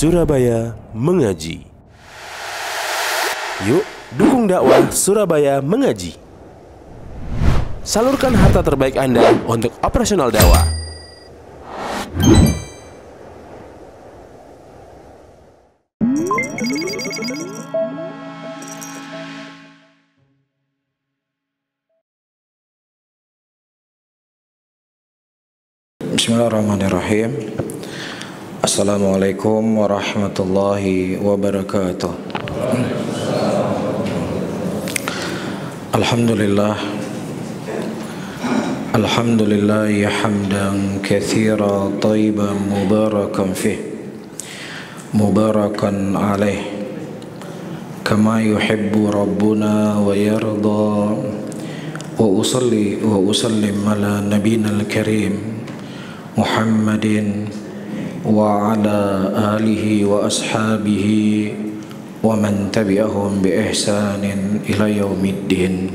Surabaya Mengaji. Yuk, dukung dakwah Surabaya Mengaji. Salurkan harta terbaik Anda untuk operasional dakwah. Bismillahirrahmanirrahim. Assalamualaikum warahmatullahi wabarakatuh. Alhamdulillah. Alhamdulillah hamdan katsira thayyiban mubarakan fih, mubarakan alaih, kama yuhibbu rabbuna wa yarda. Wa usalli wa usallim ala nabiyina al-karim Muhammadin wa ala alihi wa ashabihi wa man tabi'ahum bi ihsanin ila yaumiddin.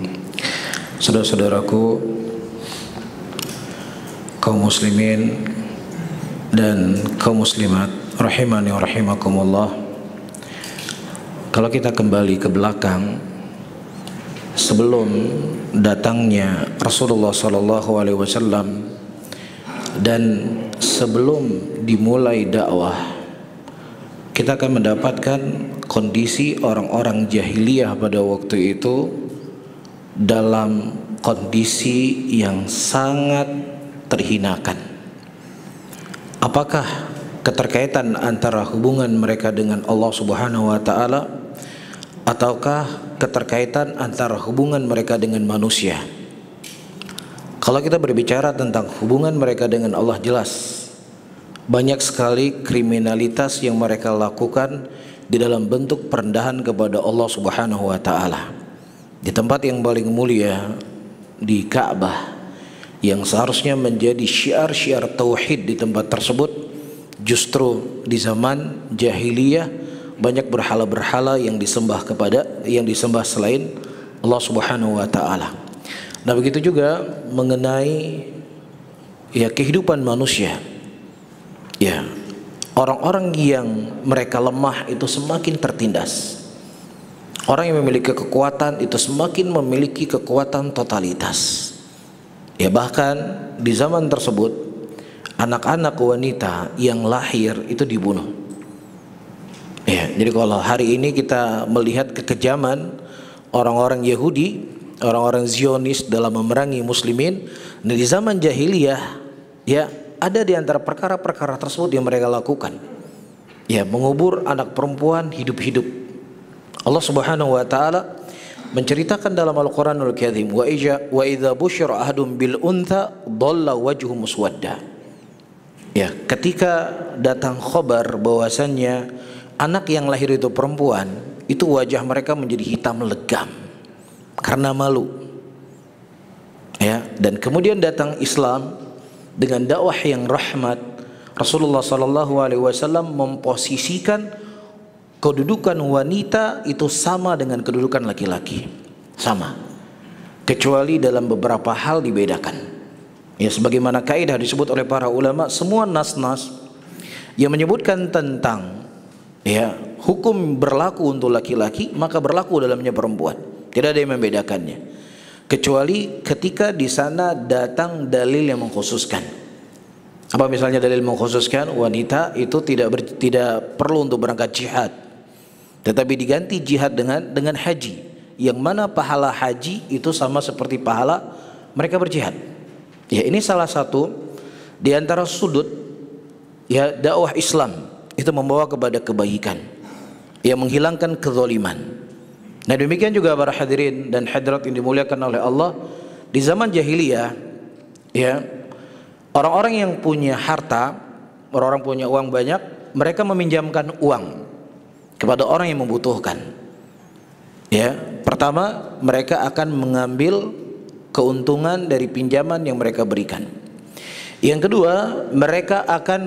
Saudara-saudaraku kaum muslimin dan kaum muslimat rahimani wa rahimakumullah, kalau kita kembali ke belakang sebelum datangnya Rasulullah SAW dan sebelum dimulai dakwah, kita akan mendapatkan kondisi orang-orang jahiliyah pada waktu itu dalam kondisi yang sangat terhinakan. Apakah keterkaitan antara hubungan mereka dengan Allah Subhanahu wa taala ataukah keterkaitan antara hubungan mereka dengan manusia? Kalau kita berbicara tentang hubungan mereka dengan Allah, jelas banyak sekali kriminalitas yang mereka lakukan di dalam bentuk perendahan kepada Allah Subhanahu wa taala. Di tempat yang paling mulia, di Ka'bah, yang seharusnya menjadi syiar-syiar tauhid di tempat tersebut, justru di zaman jahiliyah banyak berhala-berhala yang disembah selain Allah Subhanahu wa taala. Nah, begitu juga mengenai kehidupan manusia. Orang-orang yang mereka lemah itu semakin tertindas. Orang yang memiliki kekuatan itu semakin memiliki kekuatan totalitas. Bahkan di zaman tersebut anak-anak wanita yang lahir itu dibunuh. Jadi kalau hari ini kita melihat kekejaman orang-orang Yahudi, orang-orang Zionis dalam memerangi muslimin, nah di zaman jahiliyah ada di antara perkara-perkara tersebut yang mereka lakukan, mengubur anak perempuan hidup-hidup. Allah Subhanahu wa taala menceritakan dalam Al-Qur'anul Karim, wa idza busyira ahadum bil untha dhalla wajhu muswadda. Ketika datang khabar bahwasannya anak yang lahir itu perempuan, itu wajah mereka menjadi hitam legam karena malu. Dan kemudian datang Islam dengan dakwah yang rahmat. Rasulullah SAW memposisikan kedudukan wanita itu sama dengan kedudukan laki-laki, sama, kecuali dalam beberapa hal dibedakan. Sebagaimana kaidah disebut oleh para ulama, semua nas-nas yang menyebutkan tentang hukum berlaku untuk laki-laki, maka berlaku dalamnya perempuan. Tidak ada yang membedakannya, kecuali ketika di sana datang dalil yang mengkhususkan. Apa misalnya dalil mengkhususkan wanita itu tidak perlu untuk berangkat jihad, tetapi diganti jihad dengan haji, yang mana pahala haji itu sama seperti pahala mereka berjihad. Ini salah satu di antara sudut dakwah Islam, itu membawa kepada kebaikan, yang menghilangkan kezaliman. Nah, demikian juga para hadirin dan hadirat yang dimuliakan oleh Allah, di zaman jahiliyah orang-orang yang punya harta, orang-orang punya uang banyak, mereka meminjamkan uang kepada orang yang membutuhkan. Pertama, mereka akan mengambil keuntungan dari pinjaman yang mereka berikan. Yang kedua, mereka akan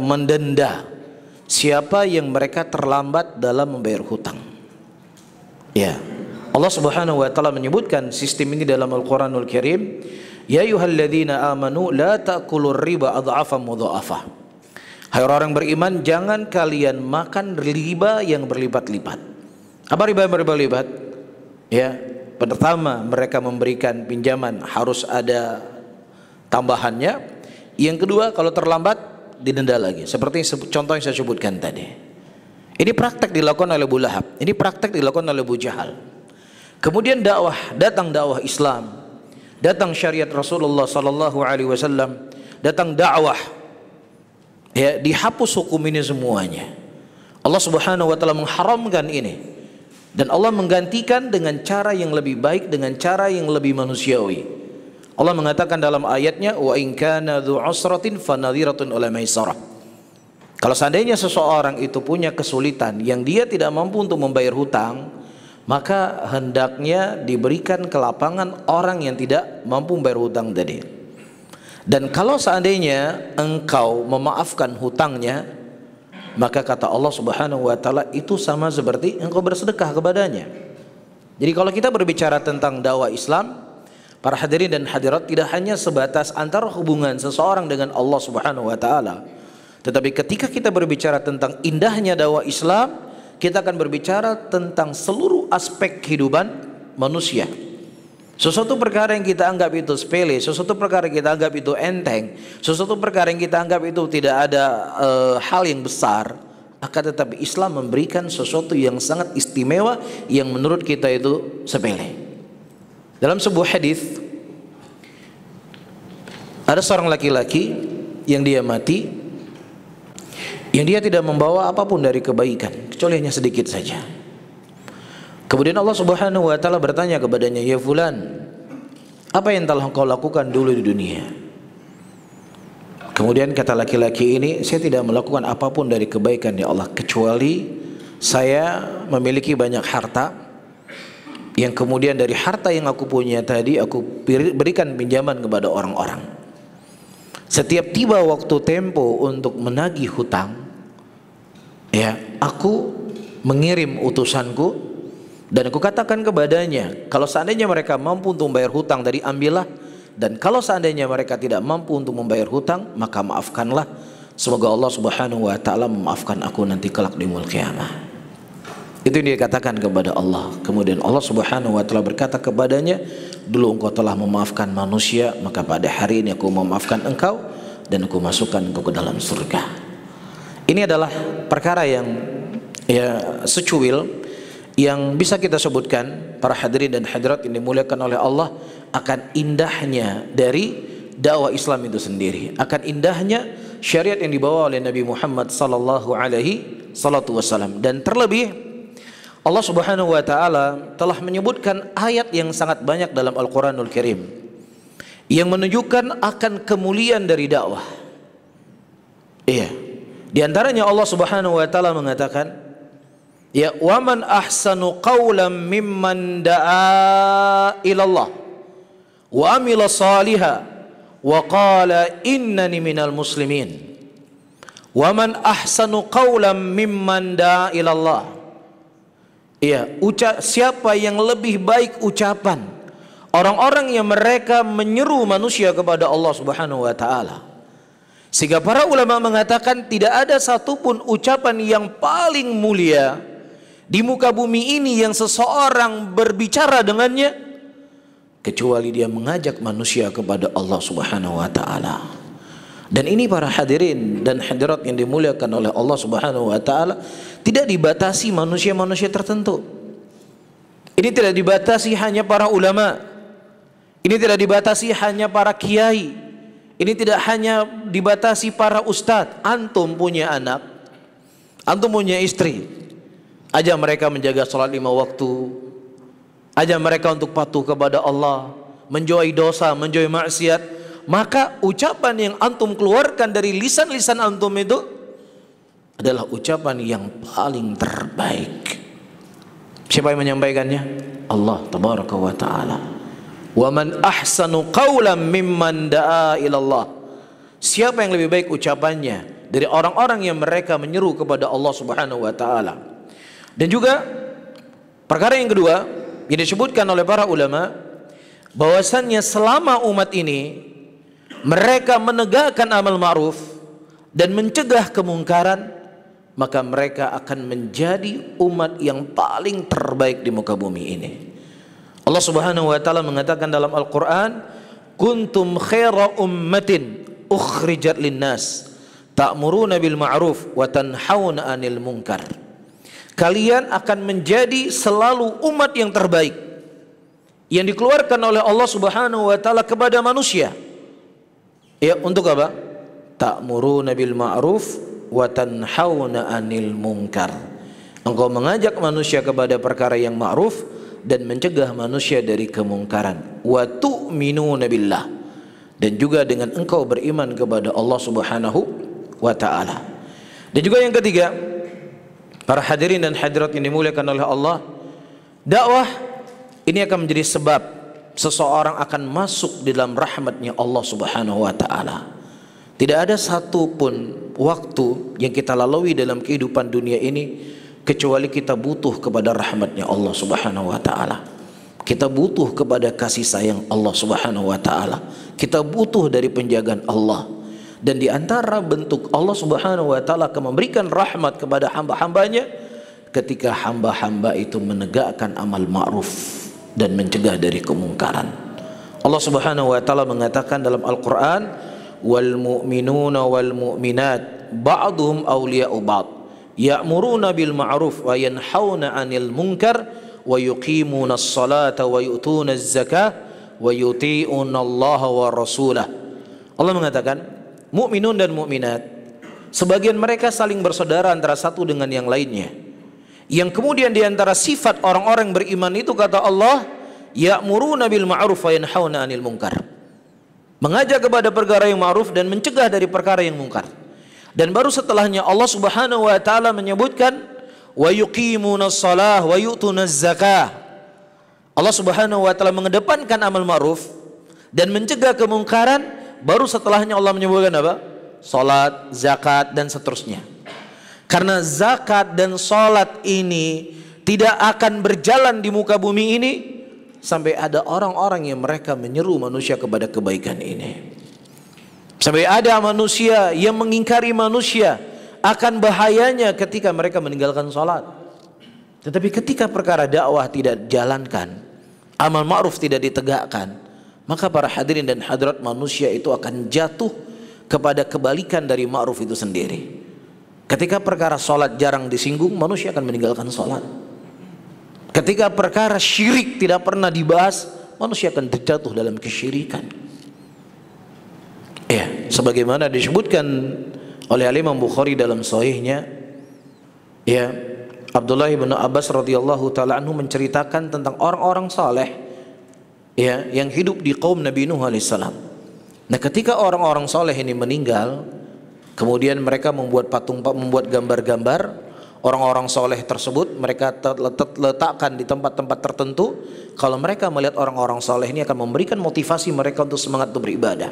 mendenda siapa yang mereka terlambat dalam membayar hutang. Allah Subhanahu wa taala menyebutkan sistem ini dalam Al-Qur'anul Karim, ya ayyuhalladzina amanu la ta'kulur riba adhafan mudha'afa. Hai orang beriman, jangan kalian makan riba yang berlipat-lipat. Apa riba yang berlipat-lipat? Ya, pertama mereka memberikan pinjaman harus ada tambahannya. Yang kedua, kalau terlambat didenda lagi. Seperti contoh yang saya sebutkan tadi. Ini praktek dilakukan oleh Abu Lahab. Ini praktek dilakukan oleh Abu Jahal. Kemudian datang dakwah Islam, datang syariat Rasulullah sallallahu alaihi wasallam, datang dakwah. Ya, dihapus hukum ini semuanya. Allah Subhanahu wa taala mengharamkan ini. Dan Allah menggantikan dengan cara yang lebih baik, dengan cara yang lebih manusiawi. Allah mengatakan dalam ayatnya, wa in kana dzu usratin fanadhiratun ila maisarah. Kalau seandainya seseorang itu punya kesulitan yang dia tidak mampu untuk membayar hutang, maka hendaknya diberikan kelapangan orang yang tidak mampu membayar hutang tadi. Dan kalau seandainya engkau memaafkan hutangnya, maka kata Allah Subhanahu wa taala itu sama seperti engkau bersedekah kepadanya. Jadi kalau kita berbicara tentang dakwah Islam, para hadirin dan hadirat, tidak hanya sebatas antara hubungan seseorang dengan Allah Subhanahu wa taala, tetapi ketika kita berbicara tentang indahnya dakwah Islam, kita akan berbicara tentang seluruh aspek kehidupan manusia. Sesuatu perkara yang kita anggap itu sepele, sesuatu perkara yang kita anggap itu enteng, sesuatu perkara yang kita anggap itu tidak ada hal yang besar, akan tetapi Islam memberikan sesuatu yang sangat istimewa yang menurut kita itu sepele. Dalam sebuah hadis, ada seorang laki-laki yang dia mati, yang dia tidak membawa apapun dari kebaikan kecuali hanya sedikit saja. Kemudian Allah Subhanahu wa taala bertanya kepadanya, "Ya fulan, apa yang telah engkau lakukan dulu di dunia?" Kemudian kata laki-laki ini, "Saya tidak melakukan apapun dari kebaikan ya Allah, kecuali saya memiliki banyak harta, yang kemudian dari harta yang aku punya tadi aku berikan pinjaman kepada orang-orang. Setiap tiba waktu tempo untuk menagih hutang, ya, aku mengirim utusanku dan aku katakan kepadanya, kalau seandainya mereka mampu untuk membayar hutang dari ambillah, dan kalau seandainya mereka tidak mampu untuk membayar hutang, maka maafkanlah. Semoga Allah Subhanahu wa taala memaafkan aku nanti kelak di yaumul qiyamah." Itu yang dia katakan kepada Allah. Kemudian Allah Subhanahu wa taala berkata kepadanya, "Dulu engkau telah memaafkan manusia, maka pada hari ini aku memaafkan engkau dan aku masukkan engkau ke dalam surga." Ini adalah perkara yang secuil yang bisa kita sebutkan, para hadirin dan hadirat yang dimuliakan oleh Allah, akan indahnya dari dakwah Islam itu sendiri, akan indahnya syariat yang dibawa oleh Nabi Muhammad sallallahu alaihi wasallam. Dan terlebih Allah Subhanahu wa taala telah menyebutkan ayat yang sangat banyak dalam Al-Qur'anul Karim yang menunjukkan akan kemuliaan dari dakwah. Iya. Di antaranya Allah Subhanahu wa taala mengatakan, "Ya, wa man ahsanu qawlan mimman da'a ilallah wa amila salihah wa qala innani minal muslimin." Wa man ahsanu qawlan mimman da'a ilallah. Ya, siapa yang lebih baik ucapan orang-orang yang mereka menyeru manusia kepada Allah Subhanahu wa taala. Sehingga para ulama mengatakan tidak ada satupun ucapan yang paling mulia di muka bumi ini yang seseorang berbicara dengannya kecuali dia mengajak manusia kepada Allah Subhanahu wa taala. Dan ini para hadirin dan hadirat yang dimuliakan oleh Allah Subhanahu wa taala, tidak dibatasi manusia-manusia tertentu. Ini tidak dibatasi hanya para ulama. Ini tidak dibatasi hanya para kiai. Ini tidak hanya dibatasi para ustadz. Antum punya anak, antum punya istri, ajak mereka menjaga salat 5 waktu, ajak mereka untuk patuh kepada Allah, menjauhi dosa, menjauhi maksiat. Maka ucapan yang antum keluarkan dari lisan-lisan antum itu adalah ucapan yang paling terbaik. Siapa yang menyampaikannya? Allah tabaraka wa ta'ala. Wa man ahsanu qawlan mimman da'a ilallah. Siapa yang lebih baik ucapannya dari orang-orang yang mereka menyeru kepada Allah Subhanahu wa ta'ala. Dan juga perkara yang kedua yang disebutkan oleh para ulama, bahwasannya selama umat ini mereka menegakkan amal ma'ruf dan mencegah kemungkaran, maka mereka akan menjadi umat yang paling terbaik di muka bumi ini. Allah Subhanahu wa taala mengatakan dalam Al-Qur'an, "Kuntum khaira ummatin ukhrijat linnas ta'muruna bil ma'ruf wa tanhauna 'anil munkar." Kalian akan menjadi selalu umat yang terbaik yang dikeluarkan oleh Allah Subhanahu wa taala kepada manusia. Ya, untuk apa? Ta'muruna bil ma'ruf wa tanhauna 'anil munkar. Engkau mengajak manusia kepada perkara yang ma'ruf dan mencegah manusia dari kemungkaran. Wa tu'minuna billah, dan juga dengan engkau beriman kepada Allah Subhanahu wa taala. Dan juga yang ketiga, para hadirin dan hadirat yang dimuliakan oleh Allah, dakwah ini akan menjadi sebab seseorang akan masuk di dalam rahmatnya Allah Subhanahu wa taala. Tidak ada satu pun waktu yang kita lalui dalam kehidupan dunia ini kecuali kita butuh kepada rahmatnya Allah Subhanahu wa taala. Kita butuh kepada kasih sayang Allah Subhanahu wa taala. Kita butuh dari penjagaan Allah. Dan di antara bentuk Allah Subhanahu wa taala akan memberikan rahmat kepada hamba-hambanya ketika hamba-hamba itu menegakkan amal ma'ruf dan mencegah dari kemungkaran. Allah Subhanahu wa taala mengatakan dalam Al-Qur'an, "Wal mu'minuna wal mu'minat ba'duhum awliya'u ba'd, ya'muruna bil ma'ruf wa yanhauna 'anil munkar wa yuqimuna as-salata wa yu'tuna az-zakah wa yuti'una Allah wa rasulah." Allah mengatakan, mukminun dan mukminat, sebagian mereka saling bersaudara antara satu dengan yang lainnya. Yang kemudian di antara sifat orang-orang beriman itu, kata Allah, ya'muruna bil ma'ruf wa yanhauna 'anil munkar. Mengajak kepada perkara yang ma'ruf dan mencegah dari perkara yang mungkar. Dan baru setelahnya Allah Subhanahu wa taala menyebutkan wa yuqimunas shalah wa yu'tunaz zakah. Allah Subhanahu wa taala mengedepankan amal ma'ruf dan mencegah kemungkaran. Baru setelahnya Allah menyebutkan apa? Salat, zakat, dan seterusnya. Karena zakat dan salat ini tidak akan berjalan di muka bumi ini sampai ada orang-orang yang mereka menyeru manusia kepada kebaikan ini. Sampai ada manusia yang mengingkari manusia akan bahayanya ketika mereka meninggalkan salat. Tetapi ketika perkara dakwah tidak dijalankan, amal ma'ruf tidak ditegakkan, maka para hadirin dan hadirat, manusia itu akan jatuh kepada kebalikan dari ma'ruf itu sendiri. Ketika perkara salat jarang disinggung, manusia akan meninggalkan salat. Ketika perkara syirik tidak pernah dibahas, manusia akan terjatuh dalam kesyirikan. Ya, sebagaimana disebutkan oleh Imam Bukhari dalam sahihnya, ya, Abdullah bin Abbas radhiyallahu taala anhu menceritakan tentang orang-orang saleh, ya, yang hidup di kaum Nabi Nuh alaihissalam. Nah, ketika orang-orang soleh ini meninggal, kemudian mereka membuat gambar-gambar orang-orang soleh tersebut. Mereka letakkan di tempat-tempat tertentu. Kalau mereka melihat orang-orang soleh ini akan memberikan motivasi mereka untuk semangat untuk beribadah.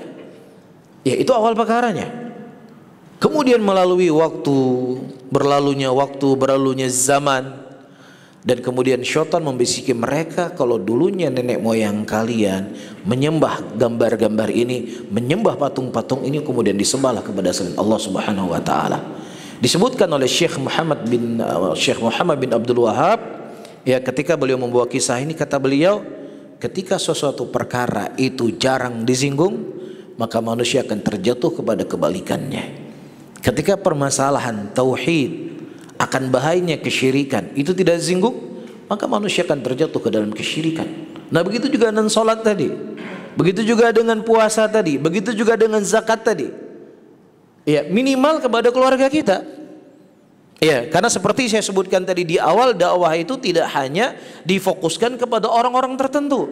Ya, itu awal perkaranya. Kemudian melalui berlalunya zaman, dan kemudian syaitan membisiki mereka, kalau dulunya nenek moyang kalian menyembah gambar-gambar ini, menyembah patung-patung ini, kemudian disembahlah kepada selain Allah Subhanahu wa taala. Disebutkan oleh Syekh Muhammad bin Abdul Wahab, ya, ketika beliau membawa kisah ini, kata beliau, ketika sesuatu perkara itu jarang disinggung, maka manusia akan terjatuh kepada kebalikannya. Ketika permasalahan tauhid akan bahayanya kesyirikan itu tidak disinggung, maka manusia akan terjatuh ke dalam kesyirikan. Nah, begitu juga dengan salat tadi, begitu juga dengan puasa tadi, begitu juga dengan zakat tadi. Ya, minimal kepada keluarga kita. Ya, karena seperti saya sebutkan tadi di awal, dakwah itu tidak hanya difokuskan kepada orang-orang tertentu.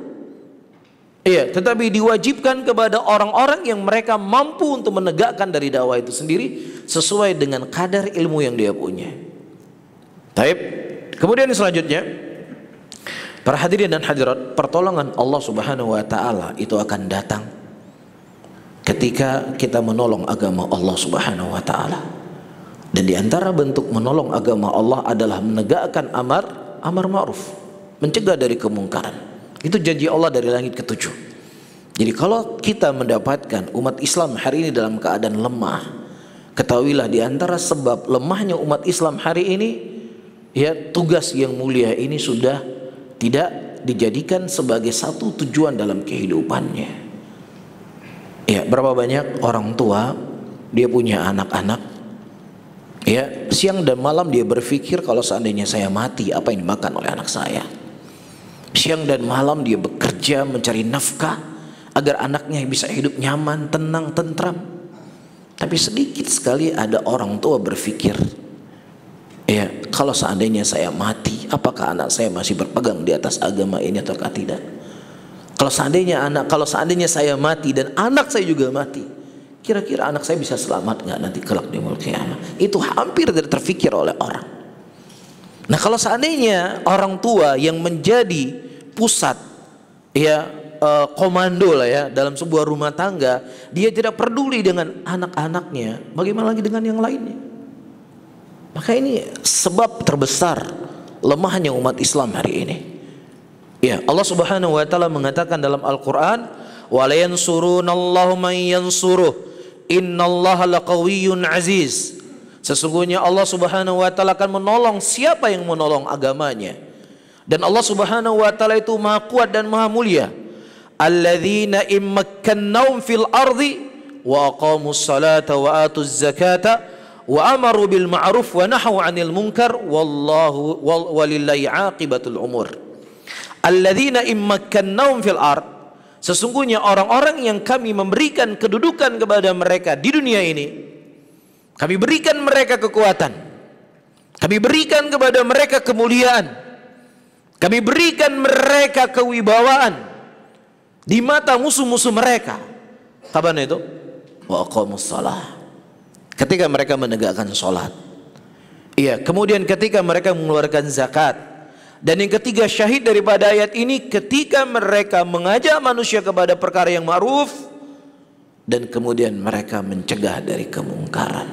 Iya, tetapi diwajibkan kepada orang-orang yang mereka mampu untuk menegakkan dari dakwah itu sendiri sesuai dengan kadar ilmu yang dia punya. Taib. Kemudian selanjutnya, para hadirin dan hadirat, pertolongan Allah Subhanahu wa taala itu akan datang ketika kita menolong agama Allah Subhanahu wa taala. Dan di antara bentuk menolong agama Allah adalah menegakkan amar ma'ruf, mencegah dari kemungkaran. Itu janji Allah dari langit ketujuh. Jadi kalau kita mendapatkan umat Islam hari ini dalam keadaan lemah, Ketahuilah di antara sebab lemahnya umat Islam hari ini, ya, tugas yang mulia ini sudah tidak dijadikan sebagai satu tujuan dalam kehidupannya. Ya, berapa banyak orang tua dia punya anak-anak, ya, siang dan malam dia berpikir kalau seandainya saya mati apa yang dimakan oleh anak saya. Siang dan malam dia bekerja mencari nafkah agar anaknya bisa hidup nyaman, tenang, tentram. Tapi sedikit sekali ada orang tua berpikir, ya, kalau seandainya saya mati, apakah anak saya masih berpegang di atas agama ini ataukah tidak? Kalau seandainya saya mati dan anak saya juga mati, kira-kira anak saya bisa selamat nggak nanti kelak di yaumul qiyamah? Itu hampir tidak terfikir oleh orang. Nah, kalau seandainya orang tua yang menjadi pusat, ya, komando lah ya dalam sebuah rumah tangga, dia tidak peduli dengan anak-anaknya, bagaimana lagi dengan yang lainnya? Maka ini sebab terbesar lemahnya umat Islam hari ini. Ya, Allah Subhanahu wa taala mengatakan dalam Al-Qur'an, "Wa la yansurunallahu man yansuruh, innallaha laqawiyyun aziz." Sesungguhnya Allah Subhanahu wa taala akan menolong siapa yang menolong agamanya. Dan Allah Subhanahu wa taala itu Maha kuat dan Maha mulia. Alladzina immakkannahum fil ardi wa aqamus salata wa atuz zakata wa amaru bil ma'ruf wa nahaw 'anil munkar walillahi 'aqibatul umur. Alladzina immakkannahum fil ard, sesungguhnya orang-orang yang kami memberikan kedudukan kepada mereka di dunia ini, kami berikan mereka kekuatan, kami berikan kepada mereka kemuliaan, kami berikan mereka kewibawaan di mata musuh-musuh mereka. Kapan itu? Wa aqamus shalah, ketika mereka menegakkan sholat. Iya, kemudian ketika mereka mengeluarkan zakat. Dan yang ketiga syahid daripada ayat ini, ketika mereka mengajak manusia kepada perkara yang ma'ruf dan kemudian mereka mencegah dari kemungkaran.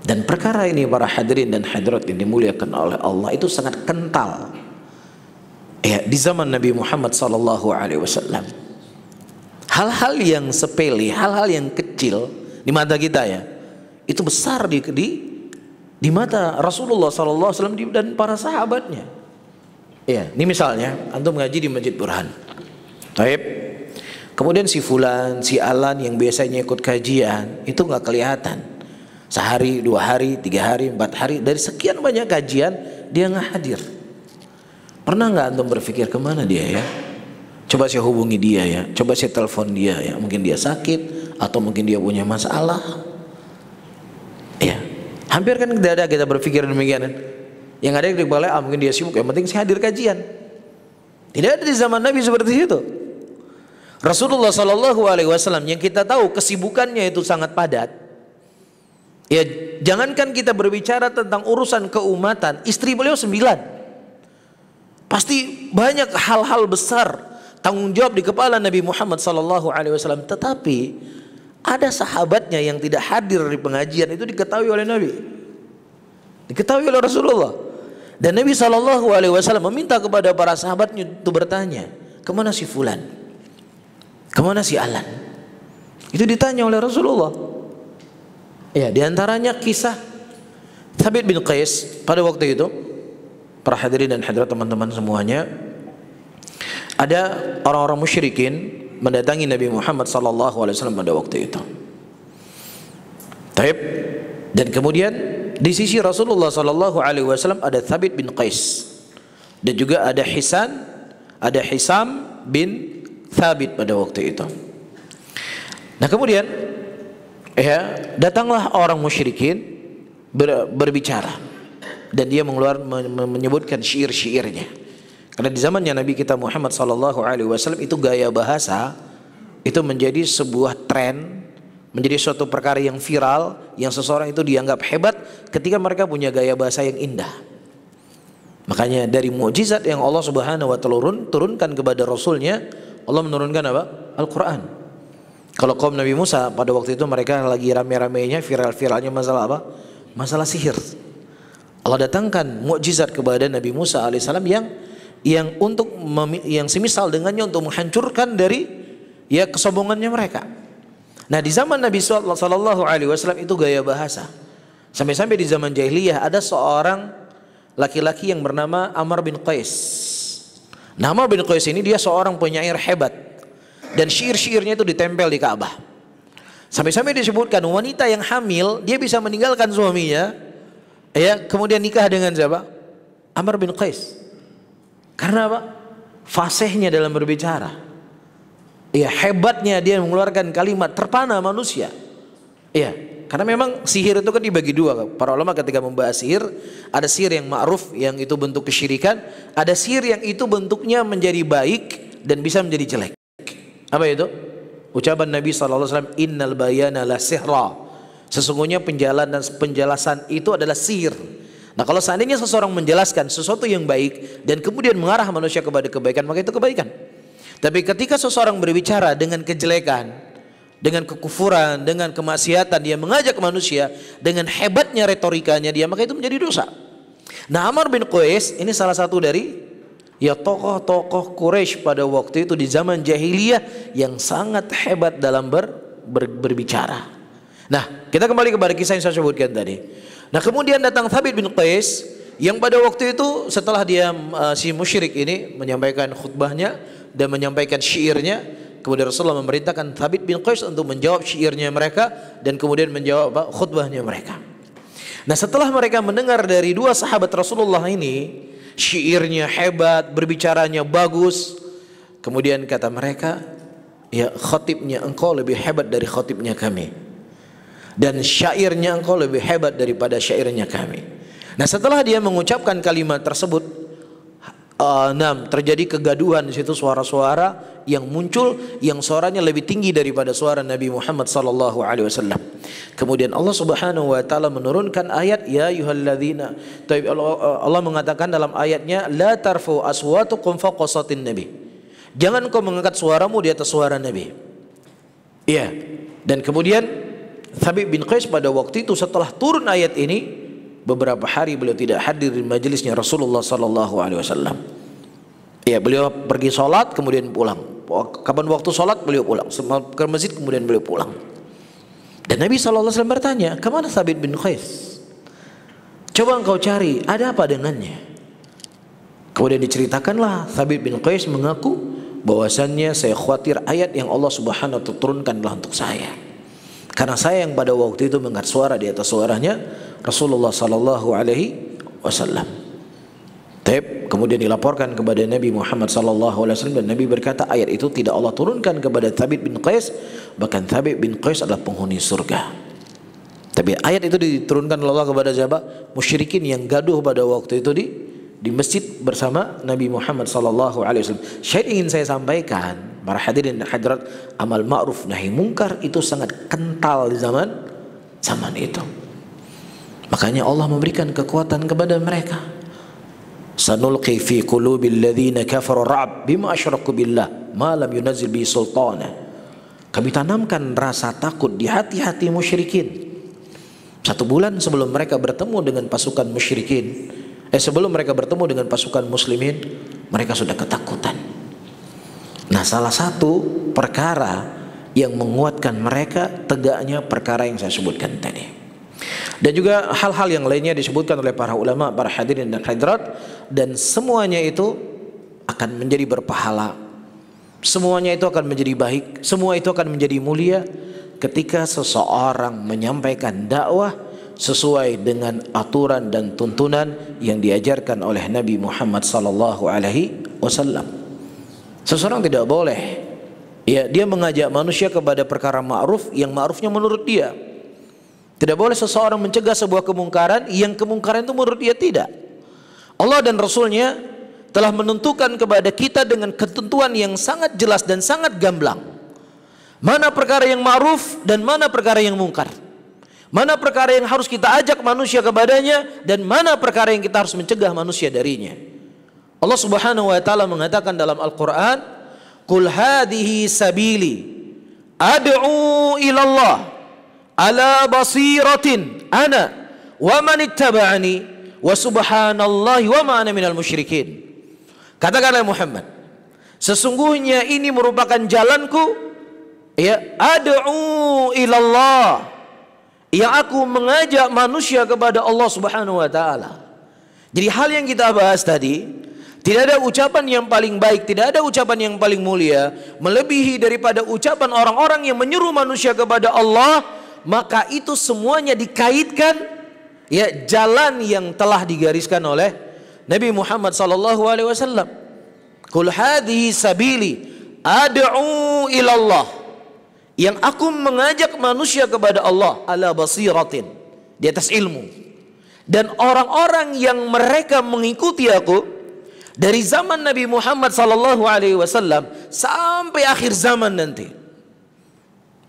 Dan perkara ini para hadirin dan hadirat yang dimuliakan oleh Allah itu sangat kental. Ya, di zaman Nabi Muhammad SAW, hal-hal yang sepele, hal-hal yang kecil di mata kita, ya, itu besar di mata Rasulullah SAW dan para sahabatnya. Ya, ini misalnya antum ngaji di Masjid Burhan, taib, kemudian si fulan, si alan yang biasanya ikut kajian itu nggak kelihatan. Sehari, 2 hari, 3 hari, 4 hari, dari sekian banyak kajian dia nggak hadir. Pernah nggak antum berpikir kemana dia, ya? Coba saya hubungi dia, ya. Coba saya telepon dia, ya. Mungkin dia sakit atau mungkin dia punya masalah. Ya, hampir kan tidak ada kita berpikir demikian. Yang ada di kepala, mungkin dia sibuk, yang penting saya hadir kajian. Tidak ada di zaman Nabi seperti itu. Rasulullah SAW yang kita tahu kesibukannya itu sangat padat. Ya, jangankan kita berbicara tentang urusan keumatan, istri beliau 9. Pasti banyak hal-hal besar tanggung jawab di kepala Nabi Muhammad SAW. Tetapi ada sahabatnya yang tidak hadir di pengajian, itu diketahui oleh Nabi, diketahui oleh Rasulullah. Dan Nabi SAW meminta kepada para sahabatnya untuk bertanya, kemana si fulan, kemana si alan. Itu ditanya oleh Rasulullah. Ya, diantaranya kisah Thabit bin Qais pada waktu itu. Para hadirin dan hadirat teman-teman semuanya, ada orang-orang musyrikin mendatangi Nabi Muhammad SAW pada waktu itu. Taib. Dan kemudian di sisi Rasulullah SAW ada Thabit bin Qais dan juga ada Hisam bin Thabit pada waktu itu. Nah, kemudian ya, datanglah orang musyrikin berbicara. Dan dia menyebutkan syair-syairnya. Karena di zamannya Nabi kita Muhammad SAW itu gaya bahasa itu menjadi sebuah tren, menjadi suatu perkara yang viral, yang seseorang itu dianggap hebat ketika mereka punya gaya bahasa yang indah. Makanya dari mukjizat yang Allah Subhanahu wa taala turunkan kepada Rasulnya, Allah menurunkan apa? Al-Quran. Kalau kaum Nabi Musa pada waktu itu mereka lagi rame-ramenya, viral-viralnya masalah apa? Masalah sihir. Allah datangkan mukjizat kepada Nabi Musa alaihissalam yang semisal dengannya untuk menghancurkan dari, ya, kesombongannya mereka. Nah, di zaman Nabi sallallahu alaihi wasallam itu gaya bahasa. Sampai-sampai di zaman jahiliyah ada seorang laki-laki yang bernama Amr bin Qais. Nah, Amr bin Qais ini dia seorang penyair hebat dan syair-syairnya itu ditempel di Ka'bah. Sampai-sampai disebutkan wanita yang hamil dia bisa meninggalkan suaminya, ya, kemudian nikah dengan siapa? Amr bin Qais. Karena apa? Fasihnya dalam berbicara. Ya, hebatnya dia mengeluarkan kalimat terpana manusia. Ya, karena memang sihir itu kan dibagi dua. Para ulama ketika membahas sihir, ada sihir yang ma'ruf yang itu bentuk kesyirikan, ada sihir yang itu bentuknya menjadi baik dan bisa menjadi jelek. Apa itu? Ucapan Nabi SAW, innal bayana la sihra. Sesungguhnya penjelasan itu adalah sihir. Nah, kalau seandainya seseorang menjelaskan sesuatu yang baik dan kemudian mengarah manusia kepada kebaikan, maka itu kebaikan. Tapi ketika seseorang berbicara dengan kejelekan, dengan kekufuran, dengan kemaksiatan, dia mengajak manusia dengan hebatnya retorikanya dia, maka itu menjadi dosa. Nah, Amr bin Qais ini salah satu dari ya tokoh-tokoh Quraisy pada waktu itu di zaman jahiliyah yang sangat hebat dalam berbicara. Nah, kita kembali kepada kisah yang saya sebutkan tadi. Nah, kemudian datang Thabit bin Qais yang pada waktu itu setelah dia si musyrik ini menyampaikan khutbahnya dan menyampaikan syairnya, kemudian Rasulullah memerintahkan Thabit bin Qais untuk menjawab syairnya mereka dan kemudian menjawab khutbahnya mereka. Nah, setelah mereka mendengar dari dua sahabat Rasulullah ini, syairnya hebat, berbicaranya bagus, kemudian kata mereka, ya, khatibnya engkau lebih hebat dari khatibnya kami, dan syairnya engkau lebih hebat daripada syairnya kami. Nah, setelah dia mengucapkan kalimat tersebut, terjadi kegaduhan di situ, suara-suara yang muncul yang suaranya lebih tinggi daripada suara Nabi Muhammad sallallahu alaihi wasallam. Kemudian Allah Subhanahu wa taala menurunkan ayat ya ayyuhalladzina, Allah mengatakan dalam ayatnya la tarfu aswatukum fawqa sautin nabi. Jangan kau mengangkat suaramu di atas suara Nabi. Iya. Dan kemudian Thabit bin Qais pada waktu itu setelah turun ayat ini, beberapa hari beliau tidak hadir di majelisnya Rasulullah sallallahu alaihi wasallam. Ya, beliau pergi sholat kemudian pulang. Kapan waktu sholat beliau pulang, ke masjid kemudian beliau pulang. Dan Nabi sallallahu alaihi wasallam bertanya, "Kemana Thabit bin Qais? Coba engkau cari, ada apa dengannya?" Kemudian diceritakanlah Thabit bin Qais mengaku bahwasannya saya khawatir ayat yang Allah Subhanahu wa taala turunkanlah untuk saya. Karena saya yang pada waktu itu mendengar suara di atas suaranya Rasulullah sallallahu alaihi wasallam. Kemudian dilaporkan kepada Nabi Muhammad sallallahu alaihi wasallam dan Nabi berkata ayat itu tidak Allah turunkan kepada Thabit bin Qais, bahkan Thabit bin Qais adalah penghuni surga. Tapi ayat itu diturunkan oleh Allah kepada siapa? Musyrikin yang gaduh pada waktu itu di masjid bersama Nabi Muhammad sallallahu alaihi wasallam. Syahid ingin saya sampaikan, para hadirin dan hadirat, amal ma'ruf nahi mungkar itu sangat kental di zaman itu. Makanya Allah memberikan kekuatan kepada mereka. Sanulqi fi qulubil ladzina kafaru ra'b bima asyraku billah ma lam yunazzil bi sultana. Kami tanamkan rasa takut di hati-hati musyrikin. 1 bulan sebelum mereka bertemu dengan pasukan musyrikin, sebelum mereka bertemu dengan pasukan muslimin, mereka sudah ketakutan. Nah, salah satu perkara yang menguatkan mereka tegaknya perkara yang saya sebutkan tadi. Dan juga hal-hal yang lainnya disebutkan oleh para ulama, para hadirin dan hadirat, dan semuanya itu akan menjadi berpahala. Semuanya itu akan menjadi baik, semua itu akan menjadi mulia ketika seseorang menyampaikan dakwah sesuai dengan aturan dan tuntunan yang diajarkan oleh Nabi Muhammad sallallahu alaihi wasallam. Seseorang tidak boleh dia mengajak manusia kepada perkara ma'ruf yang ma'rufnya menurut dia. Tidak boleh seseorang mencegah sebuah kemungkaran yang kemungkaran itu menurut dia tidak. Allah dan Rasulnya telah menentukan kepada kita dengan ketentuan yang sangat jelas dan sangat gamblang. Mana perkara yang ma'ruf dan mana perkara yang mungkar. Mana perkara yang harus kita ajak manusia kepadanya dan mana perkara yang kita harus mencegah manusia darinya. Allah Subhanahu wa taala mengatakan dalam Al-Qur'an, "Qul hadhihi sabili ad'u ila Allah ala basiratin ana wa man ittaba'ani wa subhanallahi wa ma ana minal musyrikin." Katakanlah Muhammad, sesungguhnya ini merupakan jalanku Ya, ad'u ilallah, yang aku mengajak manusia kepada Allah Subhanahu wa taala. Jadi hal yang kita bahas tadi, tidak ada ucapan yang paling baik, tidak ada ucapan yang paling mulia melebihi daripada ucapan orang-orang yang menyuruh manusia kepada Allah. Maka itu semuanya dikaitkan, ya, jalan yang telah digariskan oleh Nabi Muhammad sallallahu alaihi wasallam. Qul hadhihi sabili ad'u ilallah, yang aku mengajak manusia kepada Allah ala basiratin, di atas ilmu. Dan orang-orang yang mereka mengikuti aku dari zaman Nabi Muhammad sallallahu alaihi wasallam sampai akhir zaman nanti,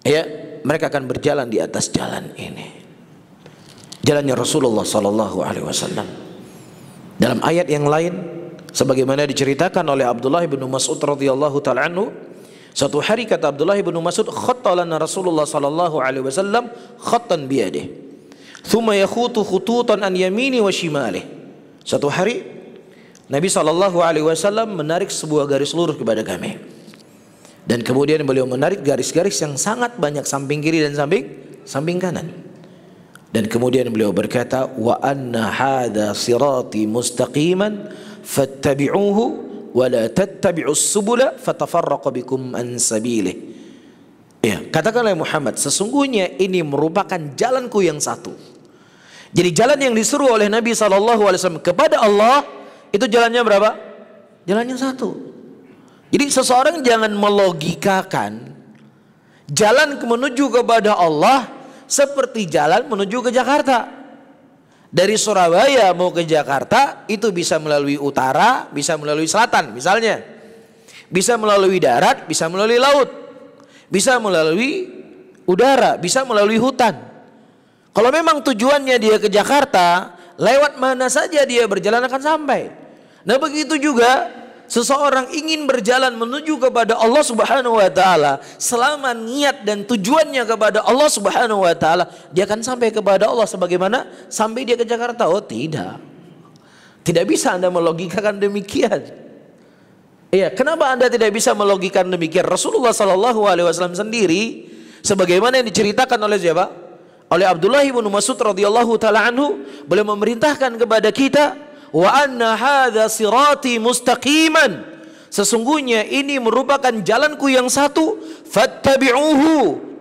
ya, mereka akan berjalan di atas jalan ini, jalannya Rasulullah sallallahu alaihi wasallam. Dalam ayat yang lain, sebagaimana diceritakan oleh Abdullah bin Mas'ud radhiyallahu taala anhu, suatu hari kata Abdullah bin Mas'ud, khatta lana Rasulullah sallallahu alaihi wasallam khattan biyadihi, thumma yakhutu khututan an yamini wa shimalihi. Suatu hari Nabi sallallahu alaihi wasallam menarik sebuah garis lurus kepada kami, dan kemudian beliau menarik garis-garis yang sangat banyak, samping kiri dan samping kanan. Dan kemudian beliau berkata, wa anna hadha sirati mustaqiman fattabi'uhu wa la tattabi'us subula fatafarraqa bikum an sabilih. Ya, katakanlah Muhammad, sesungguhnya ini merupakan jalanku yang satu. Jadi jalan yang disuruh oleh Nabi SAW kepada Allah, itu jalannya berapa? Jalannya satu. Jadi seseorang jangan melogikakan jalan menuju kepada Allah seperti jalan menuju ke Jakarta. Dari Surabaya mau ke Jakarta itu bisa melalui utara, bisa melalui selatan misalnya, bisa melalui darat, bisa melalui laut, bisa melalui udara, bisa melalui hutan. Kalau memang tujuannya dia ke Jakarta, lewat mana saja dia berjalan akan sampai. Nah begitu juga seseorang ingin berjalan menuju kepada Allah Subhanahu wa taala, selama niat dan tujuannya kepada Allah Subhanahu wa taala, dia akan sampai kepada Allah sebagaimana sampai dia ke Jakarta. Oh tidak. Tidak bisa Anda melogikakan demikian. Iya, kenapa Anda tidak bisa melogikakan demikian? Rasulullah sallallahu alaihi wasallam sendiri, sebagaimana yang diceritakan oleh siapa? Oleh Abdullah bin Mas'ud radhiyallahu taala anhu, beliau memerintahkan kepada kita, wa anna hadza sirati mustaqiman, sesungguhnya ini merupakan jalanku yang satu, fattabi'uhu,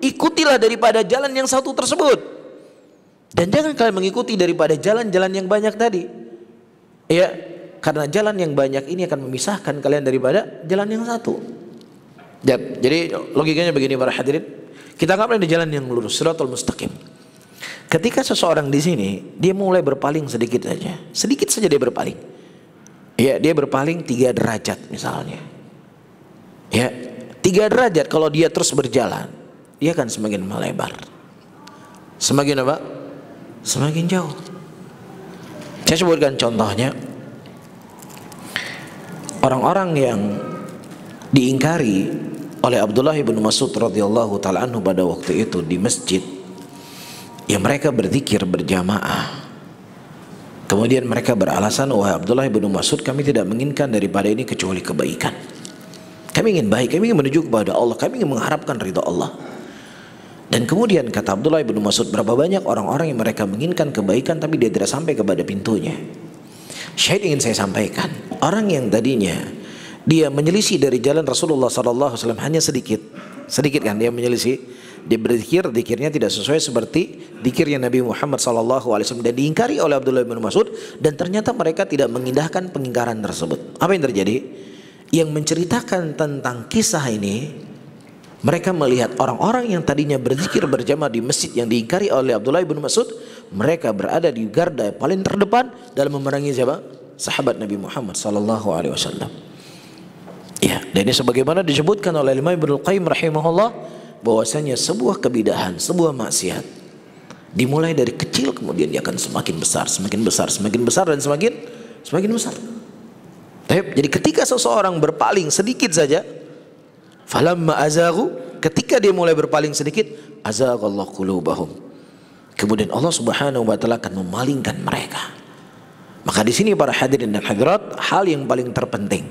ikutilah daripada jalan yang satu tersebut, dan jangan kalian mengikuti daripada jalan-jalan yang banyak tadi. Ya, karena jalan yang banyak ini akan memisahkan kalian daripada jalan yang satu. Jadi logikanya begini para hadirin, kita anggaplah di jalan yang lurus, siratal mustaqim. Ketika seseorang di sini dia mulai berpaling sedikit saja dia berpaling. Ya, dia berpaling 3 derajat misalnya. Ya, 3 derajat kalau dia terus berjalan, dia akan semakin melebar. Semakin apa? Semakin jauh. Saya sebutkan contohnya. Orang-orang yang diingkari oleh Abdullah bin Mas'ud radhiyallahu taala anhu pada waktu itu di masjid, ya mereka berzikir berjamaah. Kemudian mereka beralasan, wahai Abdullah bin Mas'ud, kami tidak menginginkan daripada ini kecuali kebaikan. Kami ingin baik, kami ingin menuju kepada Allah, kami ingin mengharapkan ridha Allah. Dan kemudian kata Abdullah bin Mas'ud, berapa banyak orang-orang yang mereka menginginkan kebaikan tapi dia tidak sampai kepada pintunya. Syahid ingin saya sampaikan, orang yang tadinya dia menyelisih dari jalan Rasulullah SAW hanya sedikit kan dia menyelisih, dia berzikir, zikirnya tidak sesuai seperti zikirnya Nabi Muhammad SAW, dan diingkari oleh Abdullah bin Mas'ud, dan ternyata mereka tidak mengindahkan pengingkaran tersebut. Apa yang terjadi? Yang menceritakan tentang kisah ini, mereka melihat orang-orang yang tadinya berzikir berjamaah di masjid yang diingkari oleh Abdullah bin Mas'ud, mereka berada di garda paling terdepan dalam memerangi siapa? Sahabat Nabi Muhammad SAW. Ya, dan ini sebagaimana disebutkan oleh Imam Ibnu Qayyim rahimahullah, bahwasanya sebuah kebidahan, sebuah maksiat dimulai dari kecil, kemudian dia akan semakin besar, semakin besar, semakin besar, dan semakin besar. Jadi ketika seseorang berpaling sedikit saja, falamma azaghu, ketika dia mulai berpaling sedikit, azaghallahu qulubahum, kemudian Allah Subhanahu wa taala akan memalingkan mereka. Maka di sini para hadirin dan hadirat, hal yang paling terpenting,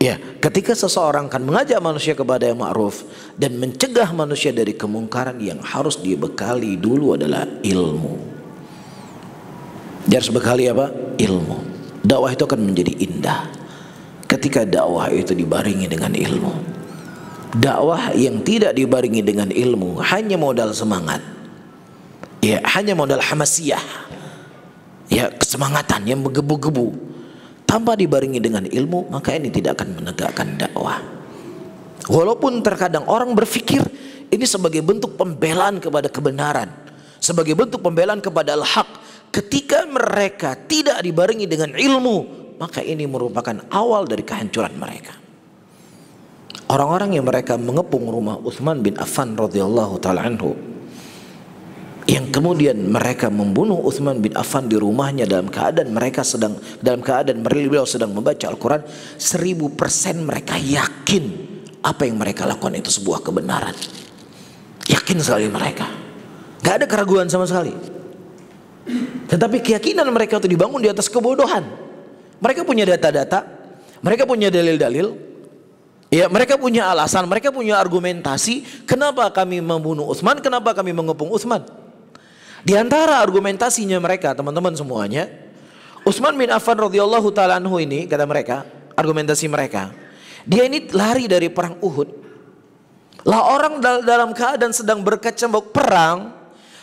Ya, ketika seseorang akan mengajak manusia kepada yang ma'ruf dan mencegah manusia dari kemungkaran, yang harus dibekali dulu adalah ilmu. Dia harus bekali apa? Ilmu. Dakwah itu akan menjadi indah ketika dakwah itu dibarengi dengan ilmu. Dakwah yang tidak dibarengi dengan ilmu hanya modal semangat, ya, hanya modal hamasiyah, ya, kesemangatan yang menggebu-gebu, tanpa dibarengi dengan ilmu, maka ini tidak akan menegakkan dakwah. Walaupun terkadang orang berpikir ini sebagai bentuk pembelaan kepada kebenaran, sebagai bentuk pembelaan kepada al-haq, ketika mereka tidak dibarengi dengan ilmu, maka ini merupakan awal dari kehancuran mereka. Orang-orang yang mereka mengepung rumah Utsman bin Affan radhiyallahu taala anhu, yang kemudian mereka membunuh Utsman bin Affan di rumahnya dalam keadaan beliau sedang membaca Al-Quran, 1000% mereka yakin apa yang mereka lakukan itu sebuah kebenaran. Yakin sekali mereka, gak ada keraguan sama sekali. Tetapi keyakinan mereka itu dibangun di atas kebodohan. Mereka punya data-data, mereka punya dalil-dalil, ya, mereka punya alasan, mereka punya argumentasi. Kenapa kami membunuh Utsman? Kenapa kami mengepung Utsman? Di antara argumentasinya mereka, teman-teman semuanya, Utsman bin Affan radhiyallahu taala anhu ini, kata mereka, argumentasi mereka, dia ini lari dari perang Uhud. Lah, orang dalam keadaan sedang berkecamuk perang,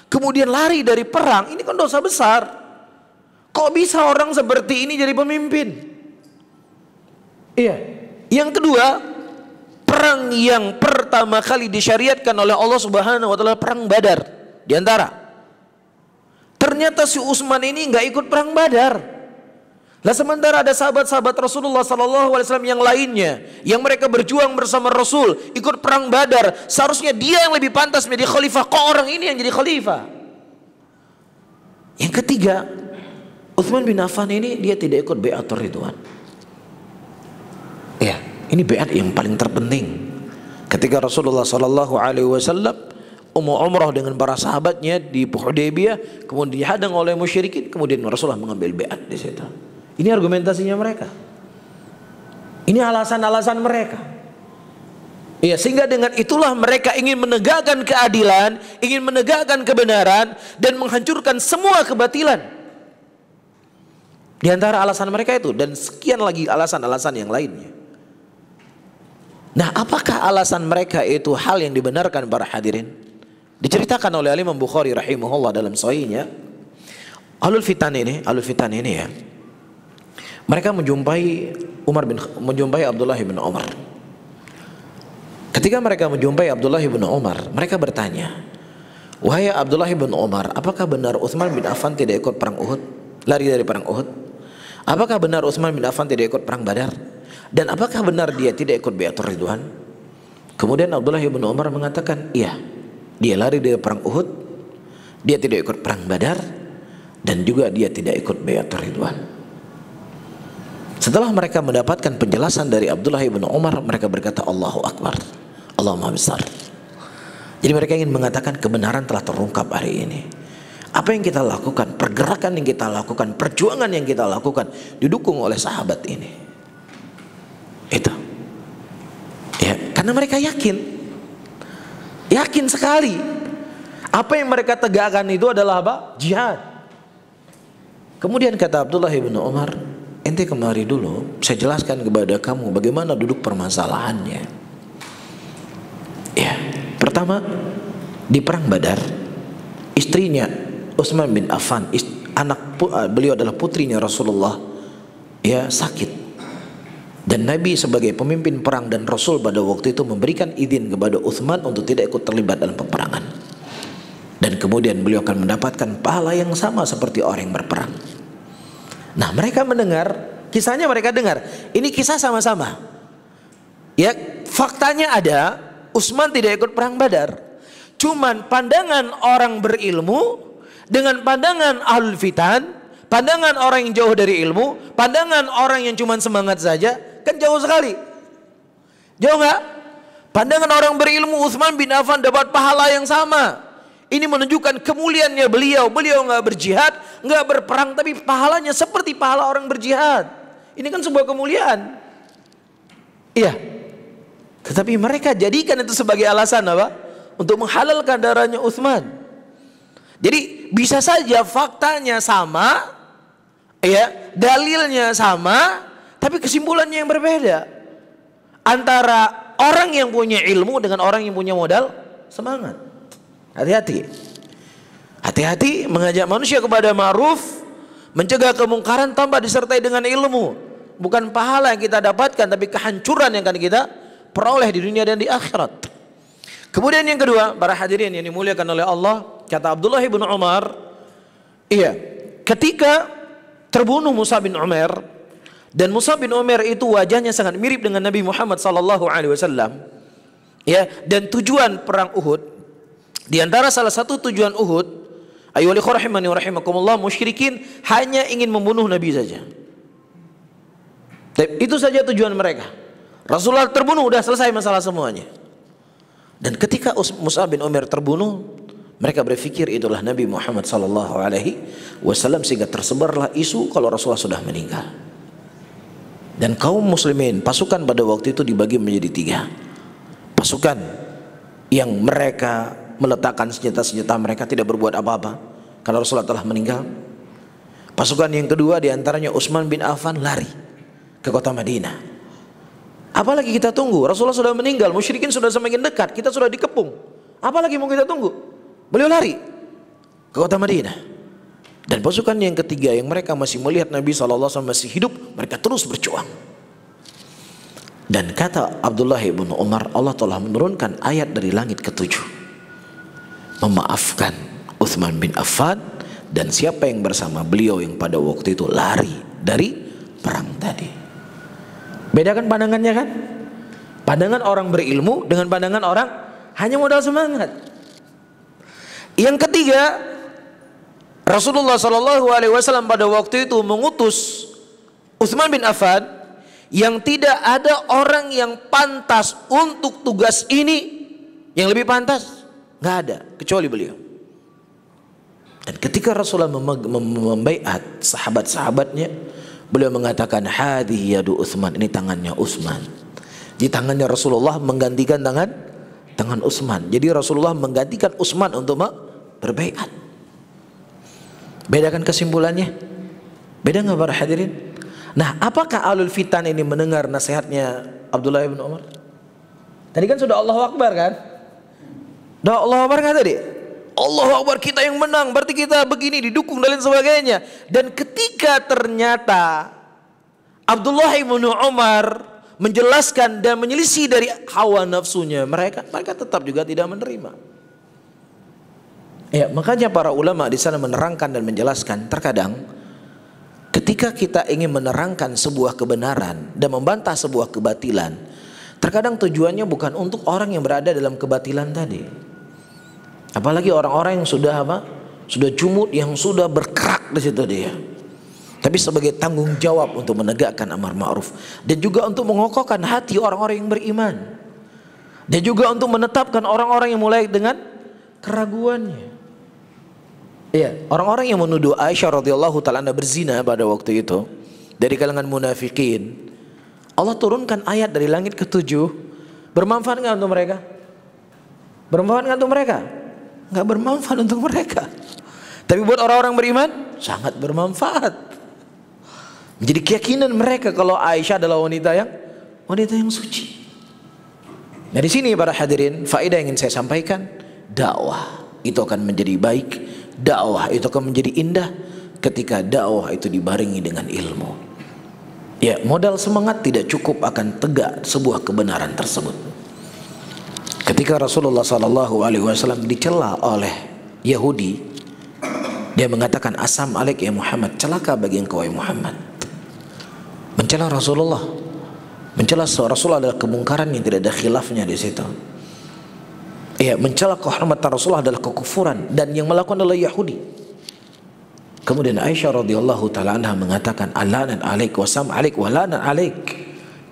kemudian lari dari perang, ini kan dosa besar. Kok bisa orang seperti ini jadi pemimpin? Iya. Yang kedua, perang yang pertama kali disyariatkan oleh Allah Subhanahu wa taala perang Badar. Di antara, ternyata si Utsman ini nggak ikut perang Badar. Lah, sementara ada sahabat-sahabat Rasulullah sallallahu alaihi wasallam yang lainnya yang mereka berjuang bersama Rasul, ikut perang Badar. Seharusnya dia yang lebih pantas menjadi khalifah, kok orang ini yang jadi khalifah? Yang ketiga, Utsman bin Affan ini dia tidak ikut bai'atur ridwan. Ya, ini bai'at yang paling terpenting. Ketika Rasulullah sallallahu alaihi wasallam umrah dengan para sahabatnya di Hudaybiyah, kemudian dihadang oleh musyrikin, kemudian Rasulullah mengambil bai'at di situ. Ini argumentasinya mereka. Ini alasan-alasan mereka. Ya, sehingga dengan itulah mereka ingin menegakkan keadilan, ingin menegakkan kebenaran, dan menghancurkan semua kebatilan. Di antara alasan mereka itu, dan sekian lagi alasan-alasan yang lainnya. Nah, apakah alasan mereka itu hal yang dibenarkan para hadirin? Diceritakan oleh Imam Bukhari rahimahullah dalam sahihnya, Ahlul Fitan ini ya, mereka menjumpai Abdullah bin Umar. Ketika mereka menjumpai Abdullah bin Umar, mereka bertanya, "Wahai Abdullah bin Umar, apakah benar Utsman bin Affan tidak ikut perang Uhud? Lari dari perang Uhud? Apakah benar Utsman bin Affan tidak ikut perang Badar? Dan apakah benar dia tidak ikut bai'atur ridwan?" Kemudian Abdullah bin Umar mengatakan, "Iya, dia lari dari perang Uhud, dia tidak ikut perang Badar, dan juga dia tidak ikut bai'atur ridwan." Setelah mereka mendapatkan penjelasan dari Abdullah bin Umar, mereka berkata, "Allahu Akbar, Allah Maha Besar." Jadi mereka ingin mengatakan kebenaran telah terungkap hari ini. Apa yang kita lakukan, pergerakan yang kita lakukan, perjuangan yang kita lakukan didukung oleh sahabat ini. Itu. Ya, karena mereka yakin sekali apa yang mereka tegakkan itu adalah apa? Jihad. Kemudian kata Abdullah bin Umar, "Ente kemari dulu, saya jelaskan kepada kamu bagaimana duduk permasalahannya." Ya, pertama, di perang Badar, istrinya Utsman bin Affan, beliau adalah putrinya Rasulullah, ya, sakit. Dan Nabi sebagai pemimpin perang dan Rasul pada waktu itu memberikan izin kepada Utsman untuk tidak ikut terlibat dalam peperangan. Dan kemudian beliau akan mendapatkan pahala yang sama seperti orang yang berperang. Nah, mereka mendengar, kisahnya mereka dengar. Ini kisah sama-sama. Ya, faktanya ada, Utsman tidak ikut perang Badar. Cuman pandangan orang berilmu dengan pandangan ahlul fitan, pandangan orang yang jauh dari ilmu, pandangan orang yang cuma semangat saja, kan jauh sekali. Jauh nggak? Pandangan orang berilmu, Utsman bin Affan dapat pahala yang sama. Ini menunjukkan kemuliaannya beliau. Beliau nggak berjihad, nggak berperang, tapi pahalanya seperti pahala orang berjihad. Ini kan sebuah kemuliaan. Iya. Tetapi mereka jadikan itu sebagai alasan apa? Untuk menghalalkan darahnya Utsman. Jadi bisa saja faktanya sama, ya, dalilnya sama, tapi kesimpulannya yang berbeda. Antara orang yang punya ilmu dengan orang yang punya modal semangat. Hati-hati. Hati-hati mengajak manusia kepada ma'ruf, mencegah kemungkaran tanpa disertai dengan ilmu. Bukan pahala yang kita dapatkan, tapi kehancuran yang akan kita peroleh di dunia dan di akhirat. Kemudian yang kedua, para hadirin yang dimuliakan oleh Allah, kata Abdullah bin Umar, iya, ketika terbunuh Mus'ab bin Umair, dan Mus'ab bin Umair itu wajahnya sangat mirip dengan Nabi Muhammad sallallahu alaihi wasallam, ya, dan tujuan perang Uhud, di antara salah satu tujuan Uhud, ayyuhal ikhwah rahimani wa rahimakumullah, musyrikin hanya ingin membunuh Nabi saja. Itu saja tujuan mereka. Rasulullah terbunuh, udah selesai masalah semuanya. Dan ketika Mus'ab bin Umair terbunuh, mereka berpikir itulah Nabi Muhammad sallallahu alaihi wasallam, sehingga tersebarlah isu kalau Rasulullah sudah meninggal. Dan kaum muslimin, pasukan pada waktu itu dibagi menjadi 3. Pasukan yang mereka meletakkan senjata-senjata mereka, tidak berbuat apa-apa karena Rasulullah telah meninggal. Pasukan yang kedua diantaranya Utsman bin Affan lari ke kota Madinah. Apalagi kita tunggu? Rasulullah sudah meninggal, musyrikin sudah semakin dekat, kita sudah dikepung. Apalagi mau kita tunggu? Beliau lari ke kota Madinah. Dan pasukan yang ketiga yang mereka masih melihat Nabi SAW masih hidup, mereka terus berjuang. Dan kata Abdullah bin Umar, Allah telah menurunkan ayat dari langit ke-7, memaafkan Utsman bin Affan dan siapa yang bersama beliau yang pada waktu itu lari dari perang tadi. Bedakan pandangannya kan? Pandangan orang berilmu dengan pandangan orang hanya modal semangat. Yang ketiga, Rasulullah SAW pada waktu itu mengutus Utsman bin Affan, yang tidak ada orang yang pantas untuk tugas ini yang lebih pantas, nggak ada kecuali beliau. Dan ketika Rasulullah membaiat sahabat-sahabatnya, beliau mengatakan, hadhihi yadu Utsman, ini tangannya Utsman. Di tangannya Rasulullah menggantikan tangan Utsman. Jadi Rasulullah menggantikan Utsman untuk berbaiat. Bedakan kesimpulannya? Beda nggak para hadirin? Nah, apakah Ahlul Fitan ini mendengar nasihatnya Abdullah bin Umar? Tadi kan sudah Allahu Akbar kan? Sudah Allahu Akbar kan tadi? Allahu Akbar, kita yang menang, berarti kita begini, didukung dan lain sebagainya. Dan ketika ternyata Abdullah bin Umar menjelaskan dan menyelisih dari hawa nafsunya, mereka tetap juga tidak menerima. Ya, makanya para ulama di sana menerangkan dan menjelaskan, terkadang ketika kita ingin menerangkan sebuah kebenaran dan membantah sebuah kebatilan, terkadang tujuannya bukan untuk orang yang berada dalam kebatilan tadi. Apalagi orang-orang yang sudah sudah jumud, yang sudah berkerak di situ dia. Tapi sebagai tanggung jawab untuk menegakkan amar ma'ruf, dan juga untuk mengokohkan hati orang-orang yang beriman, dan juga untuk menetapkan orang-orang yang mulai dengan keraguannya. Iya, orang-orang yang menuduh Aisyah radhiyallahu taala berzina pada waktu itu dari kalangan munafikin, Allah turunkan ayat dari langit ke-7. Bermanfaat nggak untuk mereka? Bermanfaat nggak untuk mereka? Nggak bermanfaat untuk mereka. Tapi buat orang-orang beriman sangat bermanfaat. Menjadi keyakinan mereka kalau Aisyah adalah wanita yang suci. Dari sini para hadirin, faedah yang ingin saya sampaikan, dakwah itu akan menjadi baik, dakwah itu akan menjadi indah ketika dakwah itu dibarengi dengan ilmu. Ya, modal semangat tidak cukup akan tegak sebuah kebenaran tersebut. Ketika Rasulullah SAW dicela oleh Yahudi, dia mengatakan, asam alaik ya Muhammad, celaka bagi engkau ya Muhammad. Mencela Rasulullah, mencela Rasulullah adalah kemungkaran yang tidak ada khilafnya di situ. Ya, mencela kehormatan Rasulullah adalah kekufuran, dan yang melakukan adalah Yahudi. Kemudian Aisyah radhiyallahu taala anha mengatakan, alanat alaik wa sam alaik wa lanat alaik,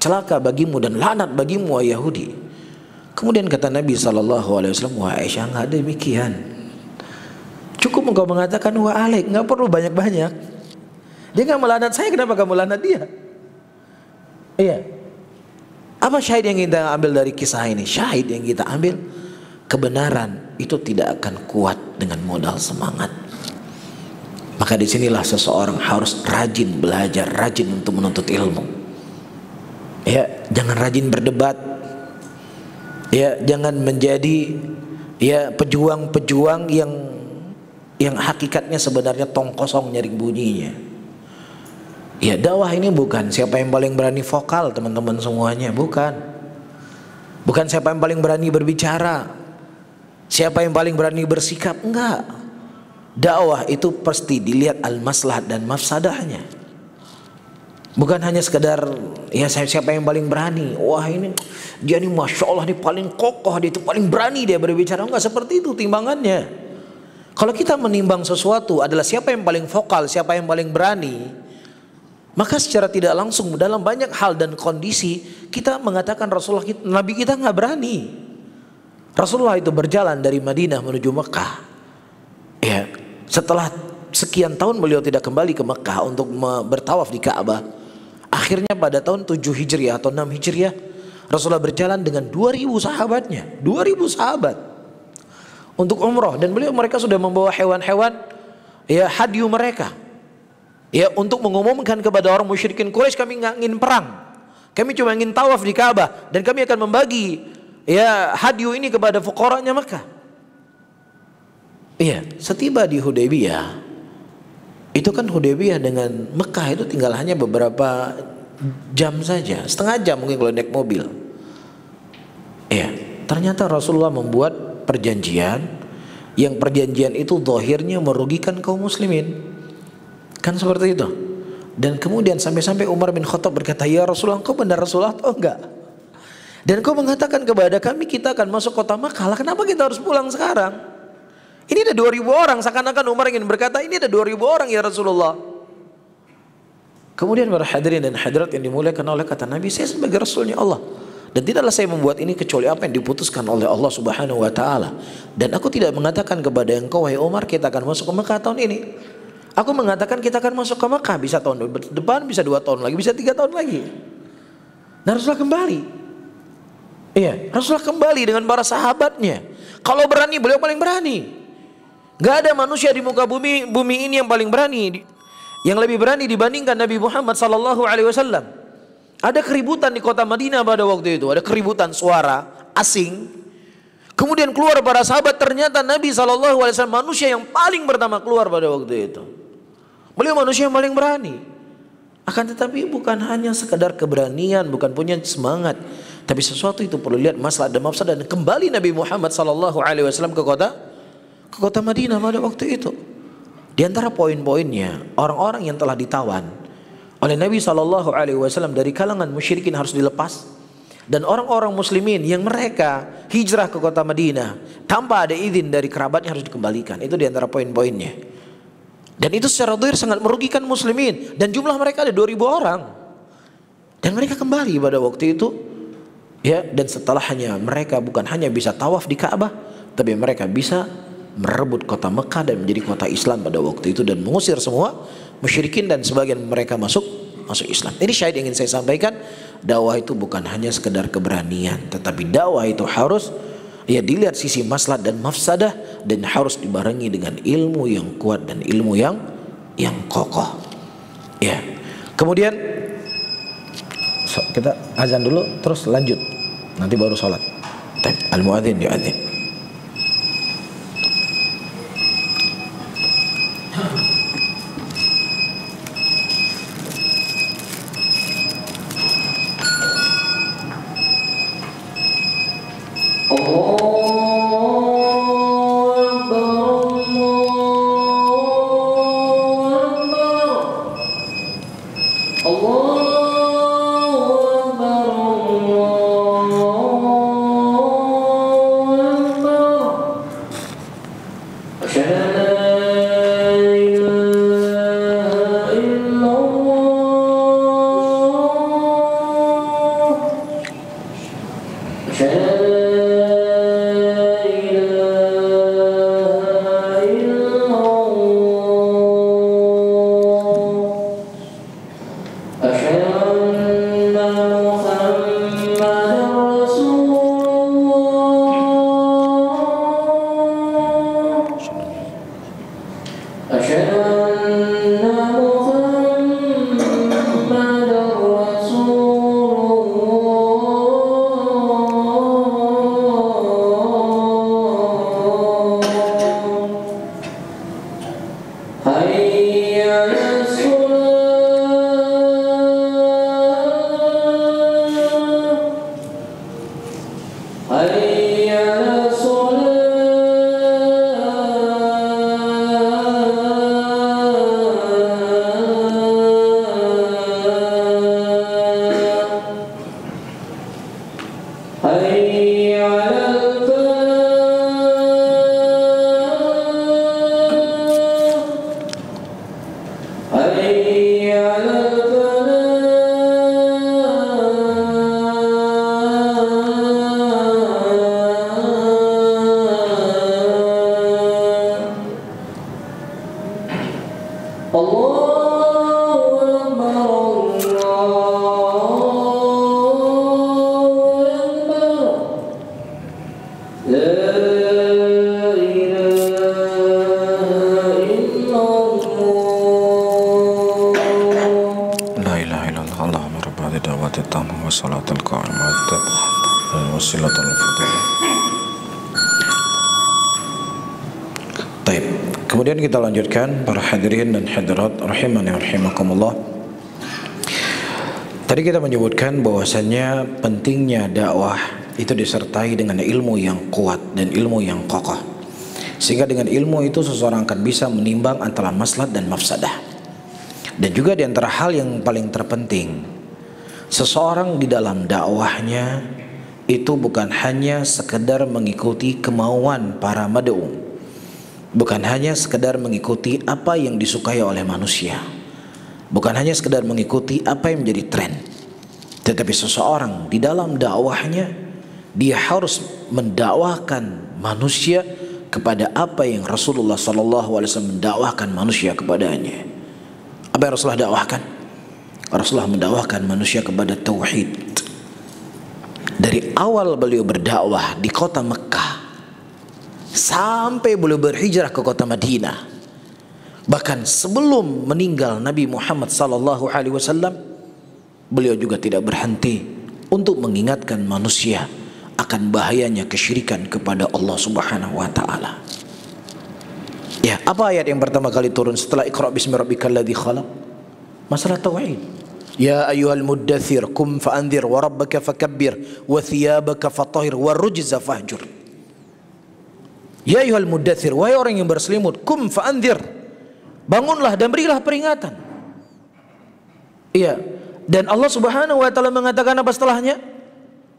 celaka bagimu dan lanat bagimu wahai Yahudi. Kemudian kata Nabi SAW, wah Aisyah, nggak demikian. Cukup engkau mengatakan wa alaik, nggak perlu banyak-banyak. Dia nggak melanat saya, kenapa kamu lanat dia? Iya. Apa syahid yang kita ambil dari kisah ini? Syahid yang kita ambil, kebenaran itu tidak akan kuat dengan modal semangat. Maka disinilah seseorang harus rajin belajar, rajin untuk menuntut ilmu. Ya, jangan rajin berdebat. Ya, jangan menjadi ya pejuang-pejuang yang hakikatnya sebenarnya tong kosong nyaring bunyinya. Ya, dakwah ini bukan siapa yang paling berani vokal teman-teman semuanya, bukan. Bukan siapa yang paling berani berbicara, siapa yang paling berani bersikap, enggak. Dakwah itu pasti dilihat al-maslahat dan mafsadahnya. Bukan hanya sekedar ya siapa yang paling berani. Wah ini dia nih masya Allah nih paling kokoh, dia itu paling berani dia berbicara. Enggak seperti itu timbangannya. Kalau kita menimbang sesuatu adalah siapa yang paling vokal, siapa yang paling berani, maka secara tidak langsung dalam banyak hal dan kondisi kita mengatakan Rasulullah kita, Nabi kita nggak berani. Rasulullah itu berjalan dari Madinah menuju Mekah. Ya, setelah sekian tahun beliau tidak kembali ke Mekah untuk bertawaf di Ka'bah. Akhirnya pada tahun 7 Hijriah atau 6 Hijriah Rasulullah berjalan dengan 2000 sahabatnya, 2000 sahabat untuk umroh, dan mereka sudah membawa hewan-hewan ya hadyu mereka. Ya, untuk mengumumkan kepada orang musyrikin Quraisy, kami nggak ingin perang, kami cuma ingin tawaf di Ka'bah dan kami akan membagi ya hadyu ini kepada fuqaranya Mekah. Iya, setiba di Hudaybiyah, itu kan Hudaybiyah dengan Mekah itu tinggal hanya beberapa jam saja, setengah jam mungkin kalau naik mobil. Iya, ternyata Rasulullah membuat perjanjian, yang perjanjian itu zahirnya merugikan kaum muslimin. Kan seperti itu. Dan kemudian sampai-sampai Umar bin Khattab berkata, ya Rasulullah, engkau benar Rasulullah atau enggak? Dan kau mengatakan kepada kami kita akan masuk kota Makkah, kenapa kita harus pulang sekarang? Ini ada 2000 orang, seakan-akan Umar ingin berkata ini ada 2000 orang ya Rasulullah. Kemudian para hadirin dan hadirat yang dimuliakan oleh kata Nabi, saya sebagai Rasulnya Allah, dan tidaklah saya membuat ini kecuali apa yang diputuskan oleh Allah Subhanahu wa taala. Dan aku tidak mengatakan kepada engkau wahai Umar kita akan masuk ke Mekah tahun ini. Aku mengatakan kita akan masuk ke Mekah bisa tahun depan, bisa 2 tahun lagi, bisa 3 tahun lagi. Nah Rasulullah kembali. Iya, Rasulullah kembali dengan para sahabatnya. Kalau berani, beliau paling berani. Gak ada manusia di muka bumi ini yang paling berani, yang lebih berani dibandingkan Nabi Muhammad SAW. Ada keributan di kota Madinah pada waktu itu, ada keributan suara asing. Kemudian keluar para sahabat, ternyata Nabi SAW manusia yang paling pertama keluar pada waktu itu. Beliau manusia yang paling berani. Akan tetapi bukan hanya sekedar keberanian, bukan punya semangat, tapi sesuatu itu perlu lihat masalah dan mafsadah. Dan kembali Nabi Muhammad SAW ke kota Madinah pada waktu itu. Di antara poin-poinnya, orang-orang yang telah ditawan oleh Nabi SAW dari kalangan musyrikin harus dilepas, dan orang-orang muslimin yang mereka hijrah ke kota Madinah tanpa ada izin dari kerabatnya harus dikembalikan. Itu di antara poin-poinnya. Dan itu secara zahir sangat merugikan muslimin, dan jumlah mereka ada 2000 orang. Dan mereka kembali pada waktu itu. Ya, dan setelahnya mereka bukan hanya bisa tawaf di Ka'bah, tapi mereka bisa merebut kota Mekah dan menjadi kota Islam pada waktu itu, dan mengusir semua musyrikin dan sebagian mereka masuk Islam. Ini syahid yang ingin saya sampaikan. Dakwah itu bukan hanya sekedar keberanian, tetapi dakwah itu harus ya dilihat sisi maslahat dan mafsadah, dan harus dibarengi dengan ilmu yang kuat dan ilmu yang kokoh. Ya. Kemudian kita azan dulu terus lanjut. Nanti baru sholat. Al-muadzin yu'adzin. أشهد أن محمدا رسول الله حي على الصلاة حي على حي على الفلاح حي على الفلاح الله أكبر الله أكبر لا إله إلا الله لا إله إلا الله اللهم رب هذه الدعوات التامة والصلاة القائمة والصلاة الفضيلة. Baik, kemudian kita lanjutkan para hadirin dan hadirat rahimani wa rahimakumullah. Tadi kita menyebutkan bahwasannya pentingnya dakwah itu disertai dengan ilmu yang kuat dan ilmu yang kokoh. Sehingga dengan ilmu itu seseorang akan bisa menimbang antara maslahat dan mafsadah. Dan juga di antara hal yang paling terpenting, seseorang di dalam dakwahnya itu bukan hanya sekedar mengikuti kemauan para mad'u, bukan hanya sekedar mengikuti apa yang disukai oleh manusia, bukan hanya sekedar mengikuti apa yang menjadi tren, tetapi seseorang di dalam dakwahnya dia harus mendakwahkan manusia kepada apa yang Rasulullah SAW mendakwahkan manusia kepadanya. Apa yang Rasulullah dakwahkan? Rasulullah mendakwahkan manusia kepada tauhid. Dari awal beliau berdakwah di kota Mekah sampai beliau berhijrah ke kota Madinah, bahkan sebelum meninggal Nabi Muhammad SAW, beliau juga tidak berhenti untuk mengingatkan manusia akan bahayanya kesyirikan kepada Allah Subhanahu wa taala. Ya, apa ayat yang pertama kali turun setelah Iqra bismi rabbikal ladzi khalaq? Masalah tauhid. Ya ayyuhal muddathir kum fa'anzir wa rabbaka fakabbir wa thiyabaka fatahhir wa rujza fahjur. Ya ayyuhal muddathir, wahai orang yang berselimut, kum fa'anzir, bangunlah dan berilah peringatan. Iya, dan Allah Subhanahu wa taala mengatakan apa setelahnya?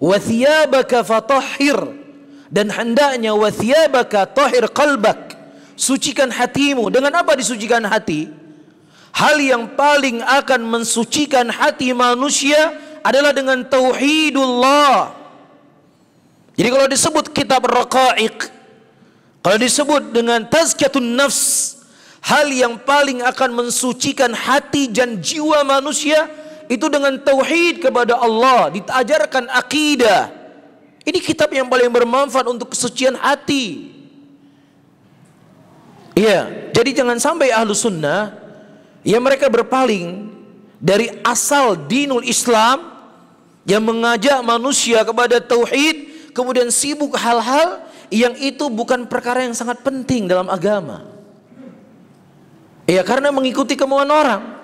Wa thiyabaka fatahhir, dan hendaknya wa thiyabaka tahhir qalbak, sucikan hatimu. Dengan apa disucikan hati? Hal yang paling akan mensucikan hati manusia adalah dengan tauhidullah. Jadi kalau disebut kitab Raqaiq, kalau disebut dengan tazkiyatun nafs, hal yang paling akan mensucikan hati dan jiwa manusia itu dengan tauhid kepada Allah, diajarkan akidah. Ini kitab yang paling bermanfaat untuk kesucian hati. Iya, jadi jangan sampai ahlu sunnah ya mereka berpaling dari asal dinul Islam yang mengajak manusia kepada tauhid, kemudian sibuk hal-hal yang itu bukan perkara yang sangat penting dalam agama. Ya, karena mengikuti kemauan orang,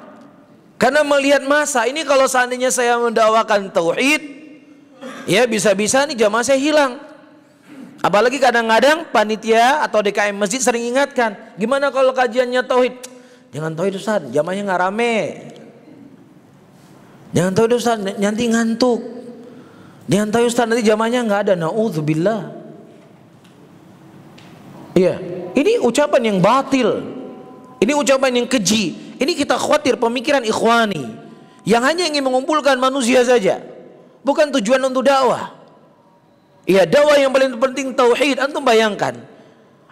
karena melihat masa ini, kalau seandainya saya mendakwakan tauhid, ya bisa-bisa nih jamaah saya hilang. Apalagi kadang-kadang panitia atau DKM masjid sering ingatkan, gimana kalau kajiannya tauhid? Jangan tauhid Ustaz, jamaahnya nggak rame. Jangan tauhid Ustaz, nanti ngantuk. Jangan tauhid Ustaz, nanti jamaahnya nggak ada. Na'udzubillah. Iya, ini ucapan yang batil. Ini ucapan yang keji. Ini kita khawatir pemikiran ikhwani yang hanya ingin mengumpulkan manusia saja, bukan tujuan untuk dakwah. Iya, dakwah yang paling penting tauhid. Antum bayangkan,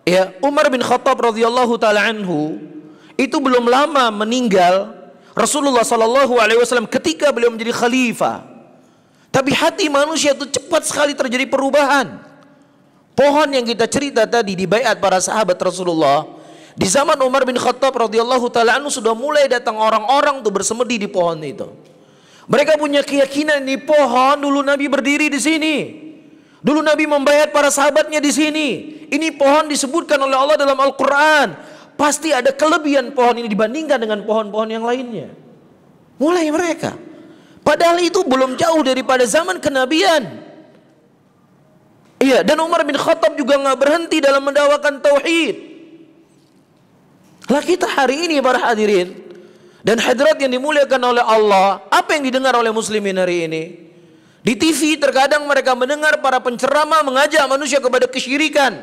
ya, Umar bin Khattab radhiyallahu taala anhu itu belum lama meninggal Rasulullah SAW ketika beliau menjadi khalifah. Tapi hati manusia itu cepat sekali terjadi perubahan. Pohon yang kita cerita tadi di baiat para sahabat Rasulullah, Di zaman Umar bin Khattab radhiyallahu taala anhu sudah mulai datang orang-orang tuh bersemedi di pohon itu. Mereka punya keyakinan ini pohon dulu Nabi berdiri di sini. Dulu Nabi membayar para sahabatnya di sini. Ini pohon disebutkan oleh Allah dalam Al-Quran. Pasti ada kelebihan pohon ini dibandingkan dengan pohon-pohon yang lainnya. Mulai mereka. Padahal itu belum jauh daripada zaman kenabian. Iya, dan Umar bin Khattab juga nggak berhenti dalam mendakwakan tauhid. Lah kita hari ini para hadirin dan hadirat yang dimuliakan oleh Allah, apa yang didengar oleh muslimin hari ini? Di TV terkadang mereka mendengar para penceramah mengajak manusia kepada kesyirikan.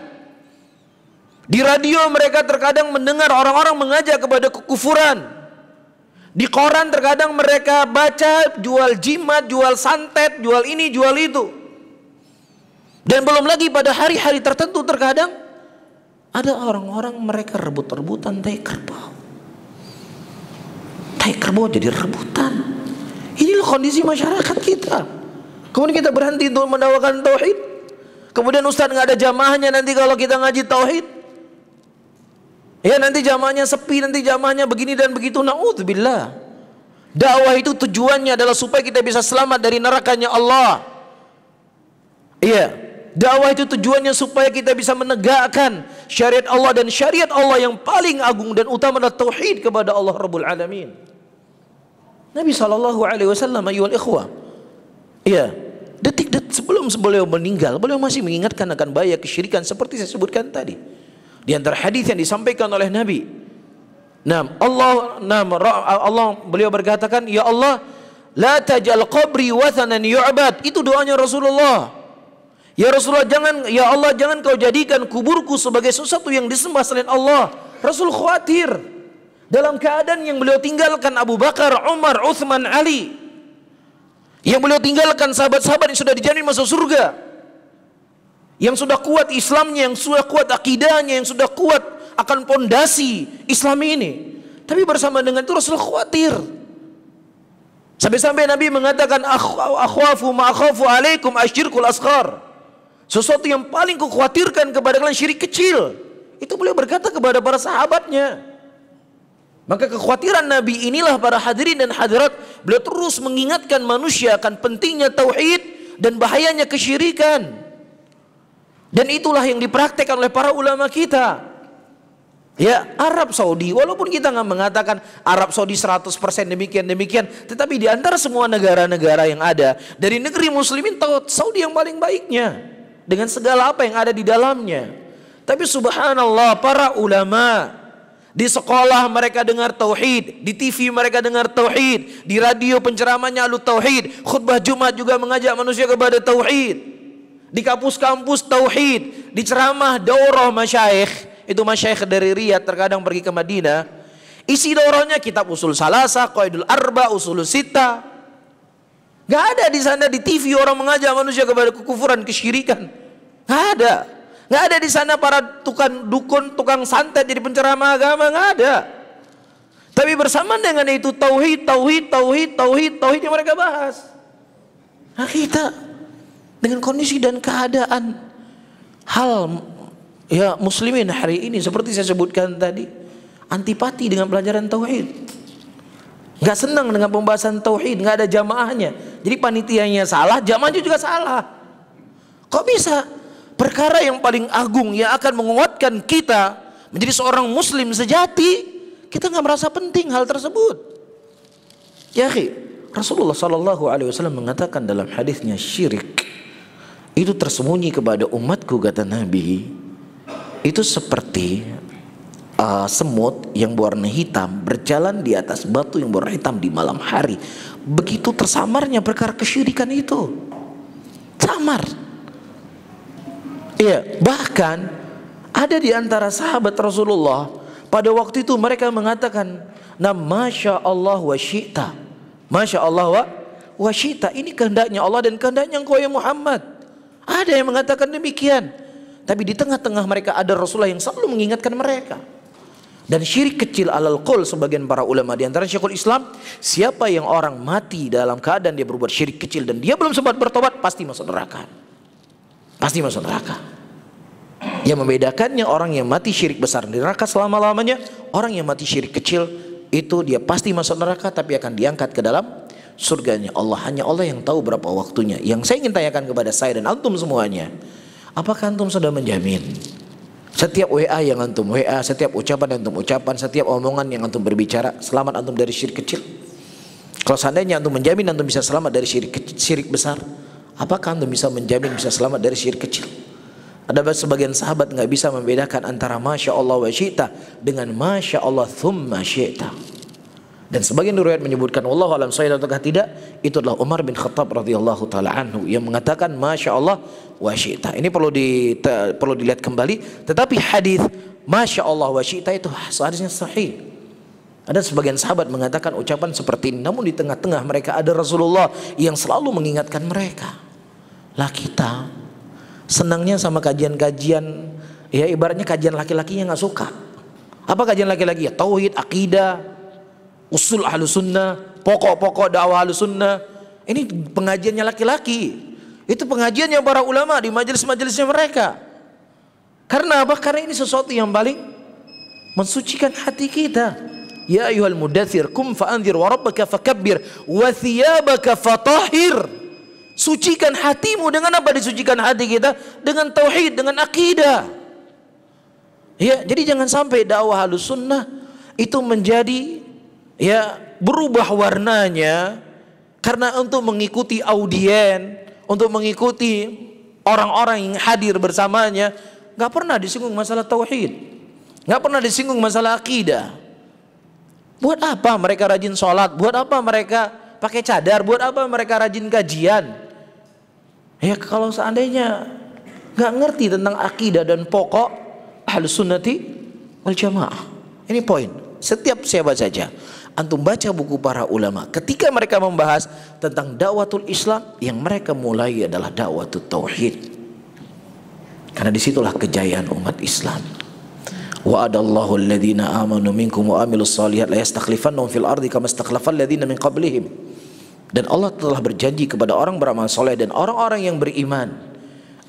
Di radio mereka terkadang mendengar orang-orang mengajak kepada kekufuran. Di koran terkadang mereka baca jual jimat, jual santet, jual ini, jual itu. Dan belum lagi pada hari-hari tertentu terkadang ada orang-orang mereka rebut-rebutan tai kerbau. Tai kerbau jadi rebutan. Inilah kondisi masyarakat kita. Kemudian kita berhenti untuk mendakwakan tauhid. Kemudian ustaz nggak ada jamaahnya nanti kalau kita ngaji tauhid. Ya nanti jamaahnya sepi, nanti jamaahnya begini dan begitu. Na'udzubillah. Dakwah itu tujuannya adalah supaya kita bisa selamat dari nerakanya Allah. Iya. Dakwah itu tujuannya supaya kita bisa menegakkan syariat Allah, dan syariat Allah yang paling agung dan utama adalah tauhid kepada Allah Rabbul Alamin. Nabi SAW ayyuhal ikhwah, iya, detik-detik sebelum beliau meninggal, beliau masih mengingatkan akan bahaya kesyirikan seperti saya sebutkan tadi. Di antara hadis yang disampaikan oleh Nabi, Allah beliau berkatakan, ya Allah, la taj'al qabri wathanan yu'bad. Itu doanya Rasulullah. Ya Rasulullah, ya Allah, jangan kau jadikan kuburku sebagai sesuatu yang disembah selain Allah. Rasul khawatir dalam keadaan yang beliau tinggalkan Abu Bakar, Umar, Uthman, Ali, yang beliau tinggalkan sahabat-sahabat yang sudah dijamin masuk surga, yang sudah kuat Islamnya, yang sudah kuat akidahnya, yang sudah kuat akan pondasi Islam ini. Tapi bersama dengan itu Rasul khawatir. Sampai-sampai Nabi mengatakan, akhwafu ma akhafu alaikum asyirkul asghar. Sesuatu yang paling kukhawatirkan kepada kalian syirik kecil. Itu beliau berkata kepada para sahabatnya. Maka kekhawatiran Nabi inilah para hadirin dan hadirat, beliau terus mengingatkan manusia akan pentingnya tauhid dan bahayanya kesyirikan. Dan itulah yang dipraktekkan oleh para ulama kita. Ya, Arab Saudi, walaupun kita nggak mengatakan Arab Saudi 100% demikian, tetapi di antara semua negara-negara yang ada, dari negeri muslimin tahu Saudi yang paling baiknya, dengan segala apa yang ada di dalamnya. Tapi subhanallah, para ulama di sekolah mereka dengar tauhid, di TV mereka dengar tauhid, di radio penceramahnya ahlu tauhid, khutbah Jumat juga mengajak manusia kepada tauhid. Di kampus-kampus tauhid, di ceramah daurah masyayikh, itu masyayikh dari Riyadh terkadang pergi ke Madinah, isi daurahnya kitab usul salasah, qaidul arba, usul sita. Gak ada di sana di TV orang mengajak manusia kepada kekufuran, kesyirikan. Gak ada. Gak ada di sana para tukang dukun, tukang santet jadi penceramah agama, gak ada. Tapi bersamaan dengan itu tauhid yang mereka bahas. Nah kita dengan kondisi dan keadaan hal ya muslimin hari ini seperti saya sebutkan tadi, antipati dengan pelajaran tauhid, nggak senang dengan pembahasan tauhid, nggak ada jamaahnya. Jadi panitianya salah, jamaahnya juga salah. Kok bisa? Perkara yang paling agung yang akan menguatkan kita menjadi seorang muslim sejati, kita nggak merasa penting hal tersebut. Ya akhi, Rasulullah SAW mengatakan dalam hadisnya, syirik itu tersembunyi kepada umatku, kata Nabi, itu seperti semut yang berwarna hitam berjalan di atas batu yang berwarna hitam di malam hari. Begitu tersamarnya perkara kesyirikan itu, samar. Iya, bahkan ada di antara sahabat Rasulullah pada waktu itu mereka mengatakan, masya Allah wa syi'ta, masya Allah wa syi'ta, ini kehendaknya Allah dan kehendaknya engkau ya Muhammad. Ada yang mengatakan demikian. Tapi di tengah-tengah mereka ada Rasulullah yang selalu mengingatkan mereka. Dan syirik kecil alal qaul, sebagian para ulama di antara Syekhul Islam, siapa yang orang mati dalam keadaan dia berbuat syirik kecil dan dia belum sempat bertobat, pasti masuk neraka. Pasti masuk neraka. Yang membedakannya orang yang mati syirik besar di neraka selama-lamanya, orang yang mati syirik kecil itu dia pasti masuk neraka tapi akan diangkat ke dalam surganya Allah. Hanya Allah yang tahu berapa waktunya. Yang saya ingin tanyakan kepada saya dan antum semuanya, apakah antum sudah menjamin setiap WA yang antum WA, setiap ucapan yang antum ucapan, setiap omongan yang antum berbicara, selamat antum dari syirik kecil? Kalau seandainya antum menjamin antum bisa selamat dari syirik besar, apakah antum bisa menjamin bisa selamat dari syirik kecil? Ada sebagian sahabat nggak bisa membedakan antara Masya Allah wa syi'ta dengan Masya Allah thumma syi'ta. Dan sebagian riwayat menyebutkan wallahu alam sahih ataukah tidak, itu adalah Umar bin Khattab radhiyallahu taala anhu yang mengatakan Masya Allah wa syi'ta. Ini perlu dilihat kembali. Tetapi hadis Masya Allah wa syi'ta itu hadisnya sahih. Ada sebagian sahabat mengatakan ucapan seperti ini, namun di tengah-tengah mereka ada Rasulullah yang selalu mengingatkan mereka. Lah kita senangnya sama kajian-kajian, ya ibaratnya kajian laki-lakinya nggak suka. Apa kajian laki-laki? Ya tauhid, akidah, usul ahlus sunnah, pokok-pokok dakwah ahlus sunnah. Ini pengajiannya laki-laki. Itu pengajiannya para ulama di majelis-majelisnya mereka. Karena apa? Karena ini sesuatu yang paling mensucikan hati kita. Ya ayyuhal mudaththir kum fa'anzir wa rabbaka fakabbir wa thiyabaka fatahhir. Sucikan hatimu. Dengan apa disucikan hati kita? Dengan tauhid, dengan akidah. Ya, jadi jangan sampai dakwah ahlus sunnah itu menjadi ya berubah warnanya karena untuk mengikuti audien, untuk mengikuti orang-orang yang hadir bersamanya. Nggak pernah disinggung masalah tauhid, nggak pernah disinggung masalah akidah. Buat apa mereka rajin sholat? Buat apa mereka pakai cadar? Buat apa mereka rajin kajian? Ya kalau seandainya nggak ngerti tentang akidah dan pokok ahlus sunnati wal jamaah. Ini poin. Setiap siapa saja antum baca buku para ulama, ketika mereka membahas tentang dakwatul Islam, yang mereka mulai adalah dakwatul tauhid. Karena disitulah kejayaan umat Islam. Wa'adallahu alladhina amanu minkum wa amilus shalihat la yastakhlifannahum fil ardi kama istakhlafal ladzina min qablihim. Dan Allah telah berjanji kepada orang beramal soleh dan orang-orang yang beriman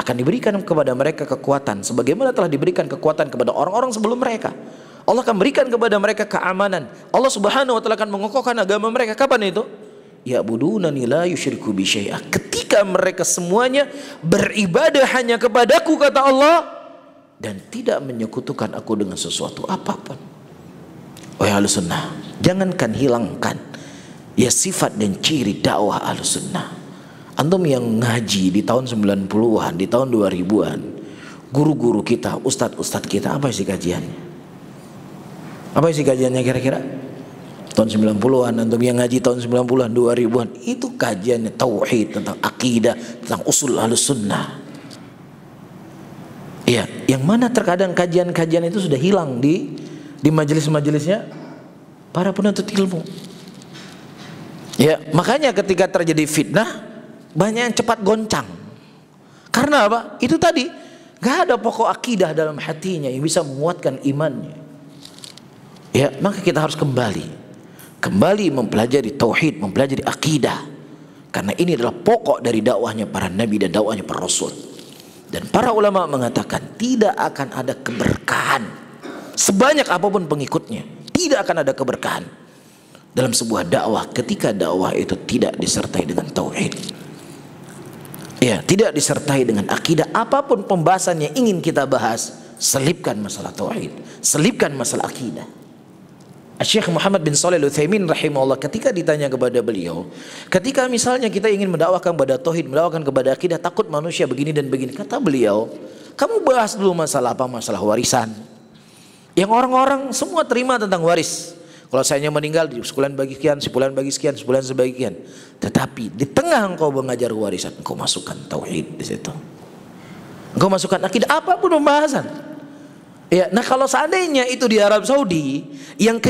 akan diberikan kepada mereka kekuatan sebagaimana telah diberikan kekuatan kepada orang-orang sebelum mereka. Allah akan berikan kepada mereka keamanan. Allah Subhanahu wa taala akan mengokohkan agama mereka. Kapan itu? Ya'budunani la yusyriku bi syai'a. Ketika mereka semuanya beribadah hanya kepadaku, kata Allah, dan tidak menyekutukan aku dengan sesuatu apapun. Wahai ahlus sunnah, jangankan hilangkan ya sifat dan ciri dakwah ahlus sunnah. Antum yang ngaji di tahun 90-an, di tahun 2000-an, guru-guru kita, ustadz-ustadz kita, apa sih kajiannya? Apa isi kajiannya kira-kira? Tahun 90-an, antum yang ngaji tahun 90-an, 2000-an, itu kajiannya tauhid, tentang akidah, tentang usul ahlus sunnah. Ya, yang mana terkadang kajian-kajian itu sudah hilang di majelis-majelisnya para penuntut ilmu. Ya, makanya ketika terjadi fitnah banyak yang cepat goncang. Karena apa? Itu tadi, gak ada pokok akidah dalam hatinya yang bisa menguatkan imannya. Ya, maka kita harus kembali mempelajari tauhid, mempelajari akidah. Karena ini adalah pokok dari dakwahnya para nabi dan dakwahnya para rasul. Dan para ulama mengatakan tidak akan ada keberkahan sebanyak apapun pengikutnya. Tidak akan ada keberkahan dalam sebuah dakwah ketika dakwah itu tidak disertai dengan tauhid. Ya, tidak disertai dengan akidah. Apapun pembahasannya ingin kita bahas, selipkan masalah tauhid, selipkan masalah akidah. Syekh Muhammad bin Shalih Al-Utsaimin rahimahullah ketika ditanya kepada beliau, ketika misalnya kita ingin mendakwakan kepada tauhid, mendakwakan kepada akidah, takut manusia begini dan begini, kata beliau, kamu bahas dulu masalah apa? Masalah warisan. Yang orang-orang semua terima tentang waris. Kalau saya meninggal, sebulan bagi sekian, sebulan bagi sekian, sebulan sebagian. Tetapi di tengah engkau mengajar warisan, engkau masukkan tauhid di situ. Engkau masukkan akidah, apapun pembahasan. Ya, nah kalau seandainya itu di Arab Saudi, yang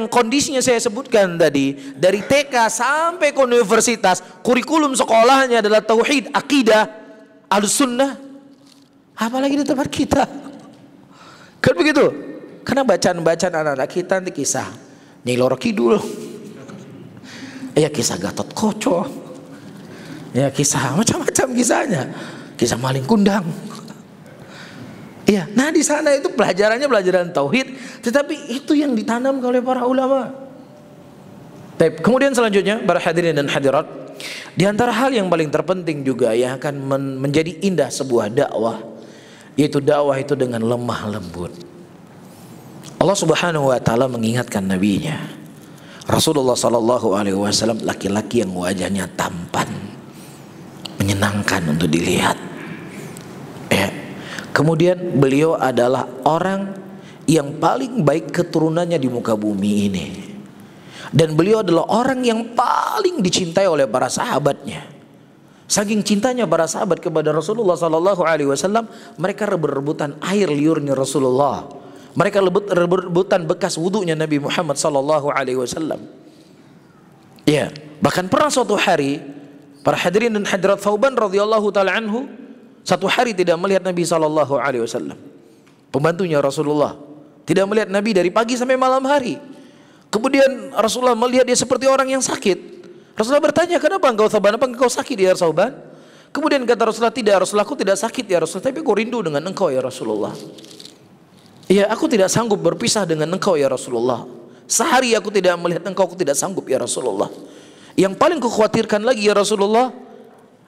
kondisinya saya sebutkan tadi, dari TK sampai ke universitas, kurikulum sekolahnya adalah tauhid, akidah, ahlus sunnah, apalagi di tempat kita. Kan begitu? Karena bacaan-bacaan anak-anak kita nanti kisah Nyai Loro Kidul, ya kisah Gatot Koco, ya kisah macam-macam kisahnya, kisah maling kundang. Iya, nah di sana itu pelajarannya pelajaran tauhid, tetapi itu yang ditanam oleh para ulama. Baik, kemudian selanjutnya para hadirin dan hadirat, di antara hal yang paling terpenting juga yang akan menjadi indah sebuah dakwah, yaitu dakwah itu dengan lemah lembut. Allah Subhanahu wa taala mengingatkan nabinya Rasulullah sallallahu alaihi wasallam, laki-laki yang wajahnya tampan, menyenangkan untuk dilihat. Ya. Kemudian beliau adalah orang yang paling baik keturunannya di muka bumi ini. Dan beliau adalah orang yang paling dicintai oleh para sahabatnya. Saking cintanya para sahabat kepada Rasulullah sallallahu alaihi wasallam, mereka rebut-rebutan air liurnya Rasulullah. Mereka rebut-rebutan bekas wudunya Nabi Muhammad sallallahu alaihi wasallam. Ya, bahkan pernah suatu hari para hadirin dan hadirat, Thauban radhiyallahu taala anhu satu hari tidak melihat Nabi sallallahu alaihi wasallam. Pembantunya Rasulullah tidak melihat Nabi dari pagi sampai malam hari. Kemudian Rasulullah melihat dia seperti orang yang sakit. Rasulullah bertanya, "Kenapa engkau Thauban? Apa engkau sakit ya Thauban?" Kemudian kata Rasulullah, "Tidak Rasulullah, aku tidak sakit ya Rasulullah, tapi aku rindu dengan engkau ya Rasulullah. Ya, aku tidak sanggup berpisah dengan engkau ya Rasulullah. Sehari aku tidak melihat engkau, aku tidak sanggup ya Rasulullah. Yang paling kukhawatirkan lagi ya Rasulullah,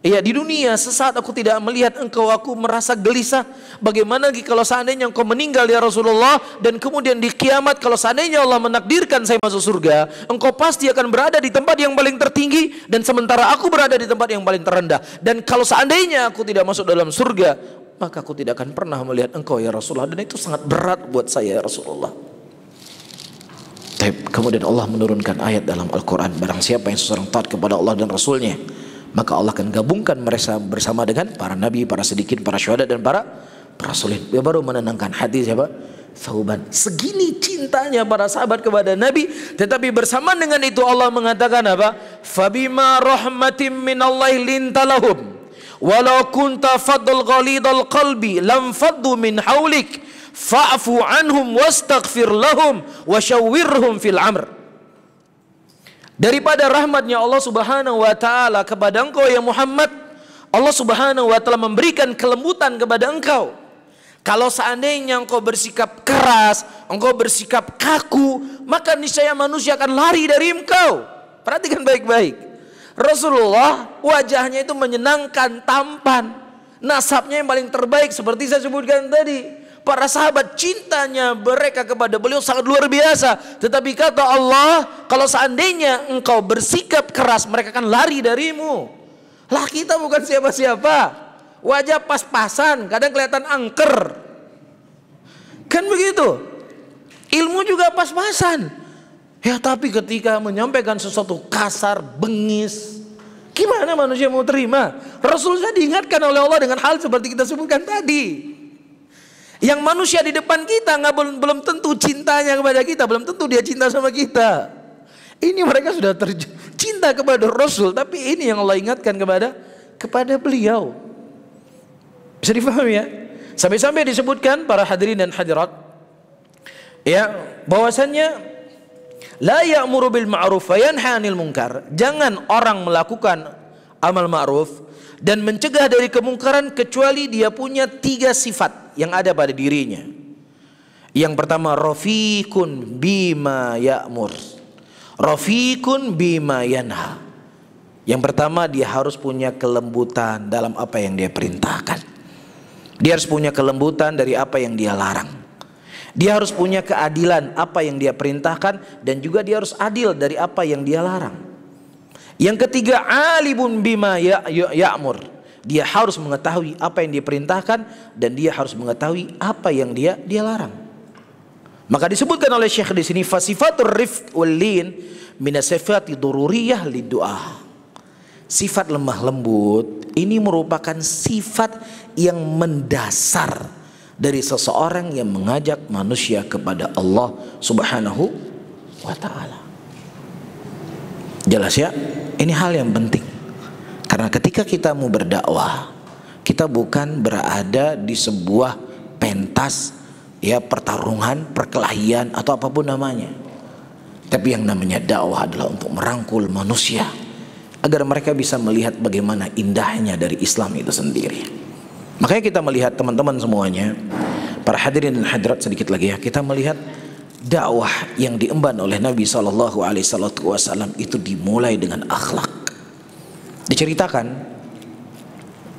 ya di dunia sesaat aku tidak melihat engkau, aku merasa gelisah. Bagaimana lagi kalau seandainya engkau meninggal ya Rasulullah, dan kemudian di kiamat kalau seandainya Allah menakdirkan saya masuk surga, engkau pasti akan berada di tempat yang paling tertinggi, dan sementara aku berada di tempat yang paling terendah. Dan kalau seandainya aku tidak masuk dalam surga, maka aku tidak akan pernah melihat engkau ya Rasulullah, dan itu sangat berat buat saya ya Rasulullah." Kemudian Allah menurunkan ayat dalam Al-Quran, barang siapa yang seseorang taat kepada Allah dan Rasulnya, maka Allah akan gabungkan mereka bersama dengan para nabi, para siddiqin, para syuhada, dan para rasulin. Dia baru menenangkan hati siapa? Thauban. Segini cintanya para sahabat kepada Nabi, tetapi bersamaan dengan itu Allah mengatakan apa? Fabima rahmatim minallahi lintalahum walau kunta faddal ghalidal qalbi lam faddu min haulik fa'fu anhum wastaghfir lahum wasyawwirhum fil amr. Daripada rahmatnya Allah Subhanahu wa taala kepada engkau ya Muhammad, Allah Subhanahu wa taala memberikan kelembutan kepada engkau. Kalau seandainya engkau bersikap keras, engkau bersikap kaku, maka niscaya manusia akan lari dari engkau. Perhatikan baik-baik. Rasulullah wajahnya itu menyenangkan, tampan, nasabnya yang paling terbaik seperti saya sebutkan tadi. Para sahabat cintanya mereka kepada beliau sangat luar biasa. Tetapi kata Allah, kalau seandainya engkau bersikap keras, mereka akan lari darimu. Lah kita bukan siapa-siapa, wajah pas-pasan, kadang kelihatan angker, kan begitu. Ilmu juga pas-pasan. Ya tapi ketika menyampaikan sesuatu kasar, bengis, gimana manusia mau terima? Rasulullah diingatkan oleh Allah dengan hal seperti kita sebutkan tadi. Yang manusia di depan kita belum tentu cintanya kepada kita, belum tentu dia cinta sama kita. Ini mereka sudah cinta kepada Rasul, tapi ini yang Allah ingatkan kepada beliau. Bisa difahami ya? Sampai-sampai disebutkan para hadirin dan hadirat, ya, bahwasannya la ya'muru bil ma'ruf wa yanha 'anil munkar. Jangan orang melakukan amal ma'ruf dan mencegah dari kemungkaran kecuali dia punya 3 sifat yang ada pada dirinya. Yang pertama, rafiqun bima ya'mur, rafiqun bima yanha. Yang pertama, dia harus punya kelembutan dalam apa yang dia perintahkan. Dia harus punya kelembutan dari apa yang dia larang. Dia harus punya keadilan apa yang dia perintahkan, dan juga dia harus adil dari apa yang dia larang. Yang ketiga, alibun bima ya'mur. Dia harus mengetahui apa yang diperintahkan, dan dia harus mengetahui apa yang dia larang. Maka disebutkan oleh Syekh di sini, fasifatur rifq wal lin min sifati dururiyah lidu'a. Sifat lemah lembut ini merupakan sifat yang mendasar dari seseorang yang mengajak manusia kepada Allah Subhanahu wa taala. Jelas ya? Ini hal yang penting. Karena ketika kita mau berdakwah, kita bukan berada di sebuah pentas, ya, pertarungan, perkelahian atau apapun namanya. Tapi yang namanya dakwah adalah untuk merangkul manusia agar mereka bisa melihat bagaimana indahnya dari Islam itu sendiri. Makanya kita melihat teman-teman semuanya, Para hadirin dan hadirat, sedikit lagi ya, kita melihat dakwah yang diemban oleh Nabi SAW itu dimulai dengan akhlak. Diceritakan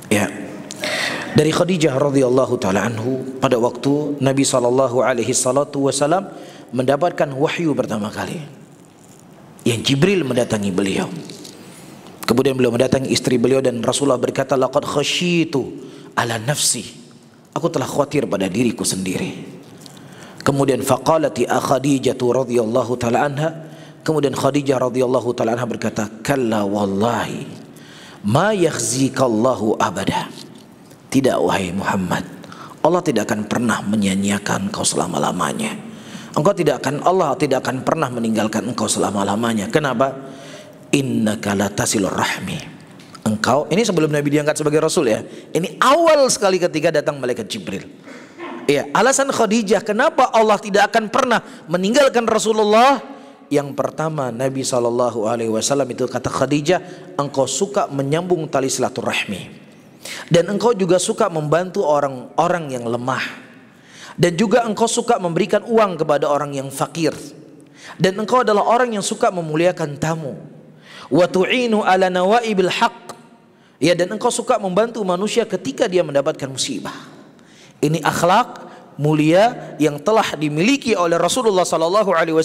ya dari Khadijah radhiyallahu taala anhu pada waktu Nabi SAW mendapatkan wahyu pertama kali, yang Jibril mendatangi beliau. Kemudian beliau mendatangi istri beliau dan Rasulullah berkata, laqad khasyitu ala nafsi, aku telah khawatir pada diriku sendiri. Kemudian faqalati Khadijah radhiyallahu taala anha, kemudian Khadijah radhiyallahu taala anha berkata, kalla wallahi ma yakhzikallahu abada. Tidak wahai Muhammad, Allah tidak akan pernah menyia-nyiakan engkau selama-lamanya. Allah tidak akan pernah meninggalkan engkau selama-lamanya. Kenapa? Innaka latasilur rahmi. Engkau, ini sebelum Nabi diangkat sebagai Rasul ya, ini awal sekali ketika datang malaikat Jibril. Ya, alasan Khadijah kenapa Allah tidak akan pernah meninggalkan Rasulullah. Yang pertama, Nabi SAW itu kata Khadijah, engkau suka menyambung tali silaturahmi, dan engkau juga suka membantu orang-orang yang lemah, dan juga engkau suka memberikan uang kepada orang yang fakir, dan engkau adalah orang yang suka memuliakan tamu. Wa tu'inu ala nawaibil haqq, ya, dan engkau suka membantu manusia ketika dia mendapatkan musibah. Ini akhlak mulia yang telah dimiliki oleh Rasulullah SAW,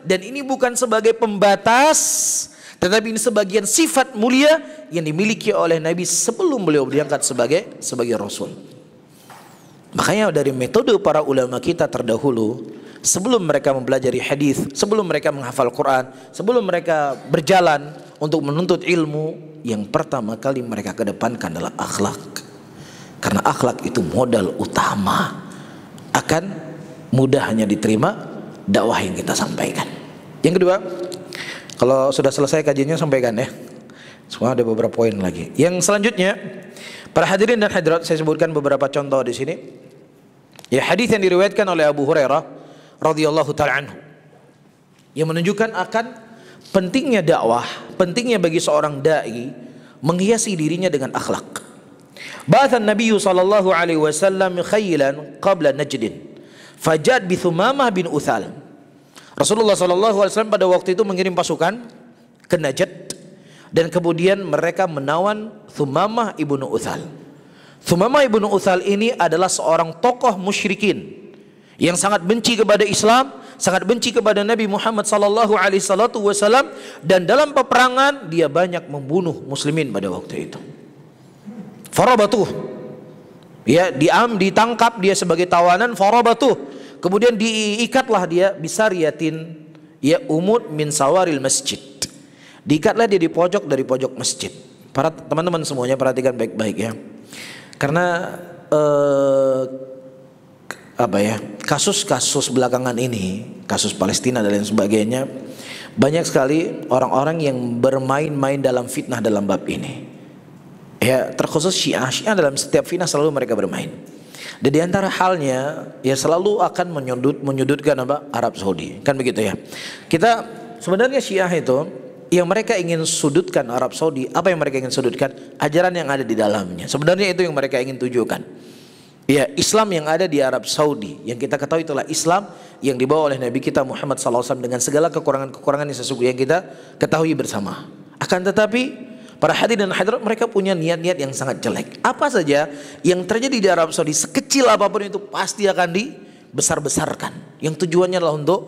dan ini bukan sebagai pembatas, tetapi ini sebagian sifat mulia yang dimiliki oleh Nabi sebelum beliau diangkat sebagai Rasul. Makanya dari metode para ulama kita terdahulu, sebelum mereka mempelajari hadis, sebelum mereka menghafal Quran, sebelum mereka berjalan untuk menuntut ilmu, yang pertama kali mereka kedepankan adalah akhlak. Karena akhlak itu modal utama akan mudahnya diterima dakwah yang kita sampaikan. Yang kedua, kalau sudah selesai kajiannya sampaikan ya. Semua ada beberapa poin lagi. Yang selanjutnya, para hadirin dan hadirat, saya sebutkan beberapa contoh di sini. Ya, hadis yang diriwayatkan oleh Abu Hurairah radhiyallahu taala anhu, yang menunjukkan akan pentingnya dakwah, pentingnya bagi seorang dai menghiasi dirinya dengan akhlak. Ba'athan Nabi sallallahu alaihi wasallam khaylan qabla Najd fajad bi Thumamah bin Uthal. Rasulullah sallallahu alaihi wasallam pada waktu itu mengirim pasukan ke Najd, dan kemudian mereka menawan Thumamah ibnu Uthal. Thumamah ibnu Uthal ini adalah seorang tokoh musyrikin yang sangat benci kepada Islam, sangat benci kepada Nabi Muhammad sallallahu alaihi wasallam, dan dalam peperangan dia banyak membunuh muslimin pada waktu itu. Farabatuh, ya, ditangkap dia sebagai tawanan. Farabatuh, kemudian diikatlah dia bisariyatin, ya, umud min sawaril masjid, diikatlah dia di pojok dari pojok masjid. Para teman-teman semuanya perhatikan baik-baik ya, karena kasus-kasus belakangan ini, kasus Palestina dan lain sebagainya, banyak sekali orang-orang yang bermain-main dalam fitnah dalam bab ini. Ya, terkhusus Syiah dalam setiap fitnah selalu mereka bermain. Dan di antara halnya, ya, selalu akan menyudutkan apa? Arab Saudi, kan begitu ya. Kita sebenarnya Syiah itu yang mereka ingin sudutkan Arab Saudi. Apa yang mereka ingin sudutkan? Ajaran yang ada di dalamnya. Sebenarnya itu yang mereka ingin tujukan. Ya, Islam yang ada di Arab Saudi, yang kita ketahui itulah Islam yang dibawa oleh Nabi kita Muhammad SAW dengan segala kekurangan-kekurangan yang sesungguhnya yang kita ketahui bersama. Akan tetapi para hadirin dan hadirat, mereka punya niat-niat yang sangat jelek. Apa saja yang terjadi di Arab Saudi, sekecil apapun itu pasti akan dibesar-besarkan. Yang tujuannya adalah untuk,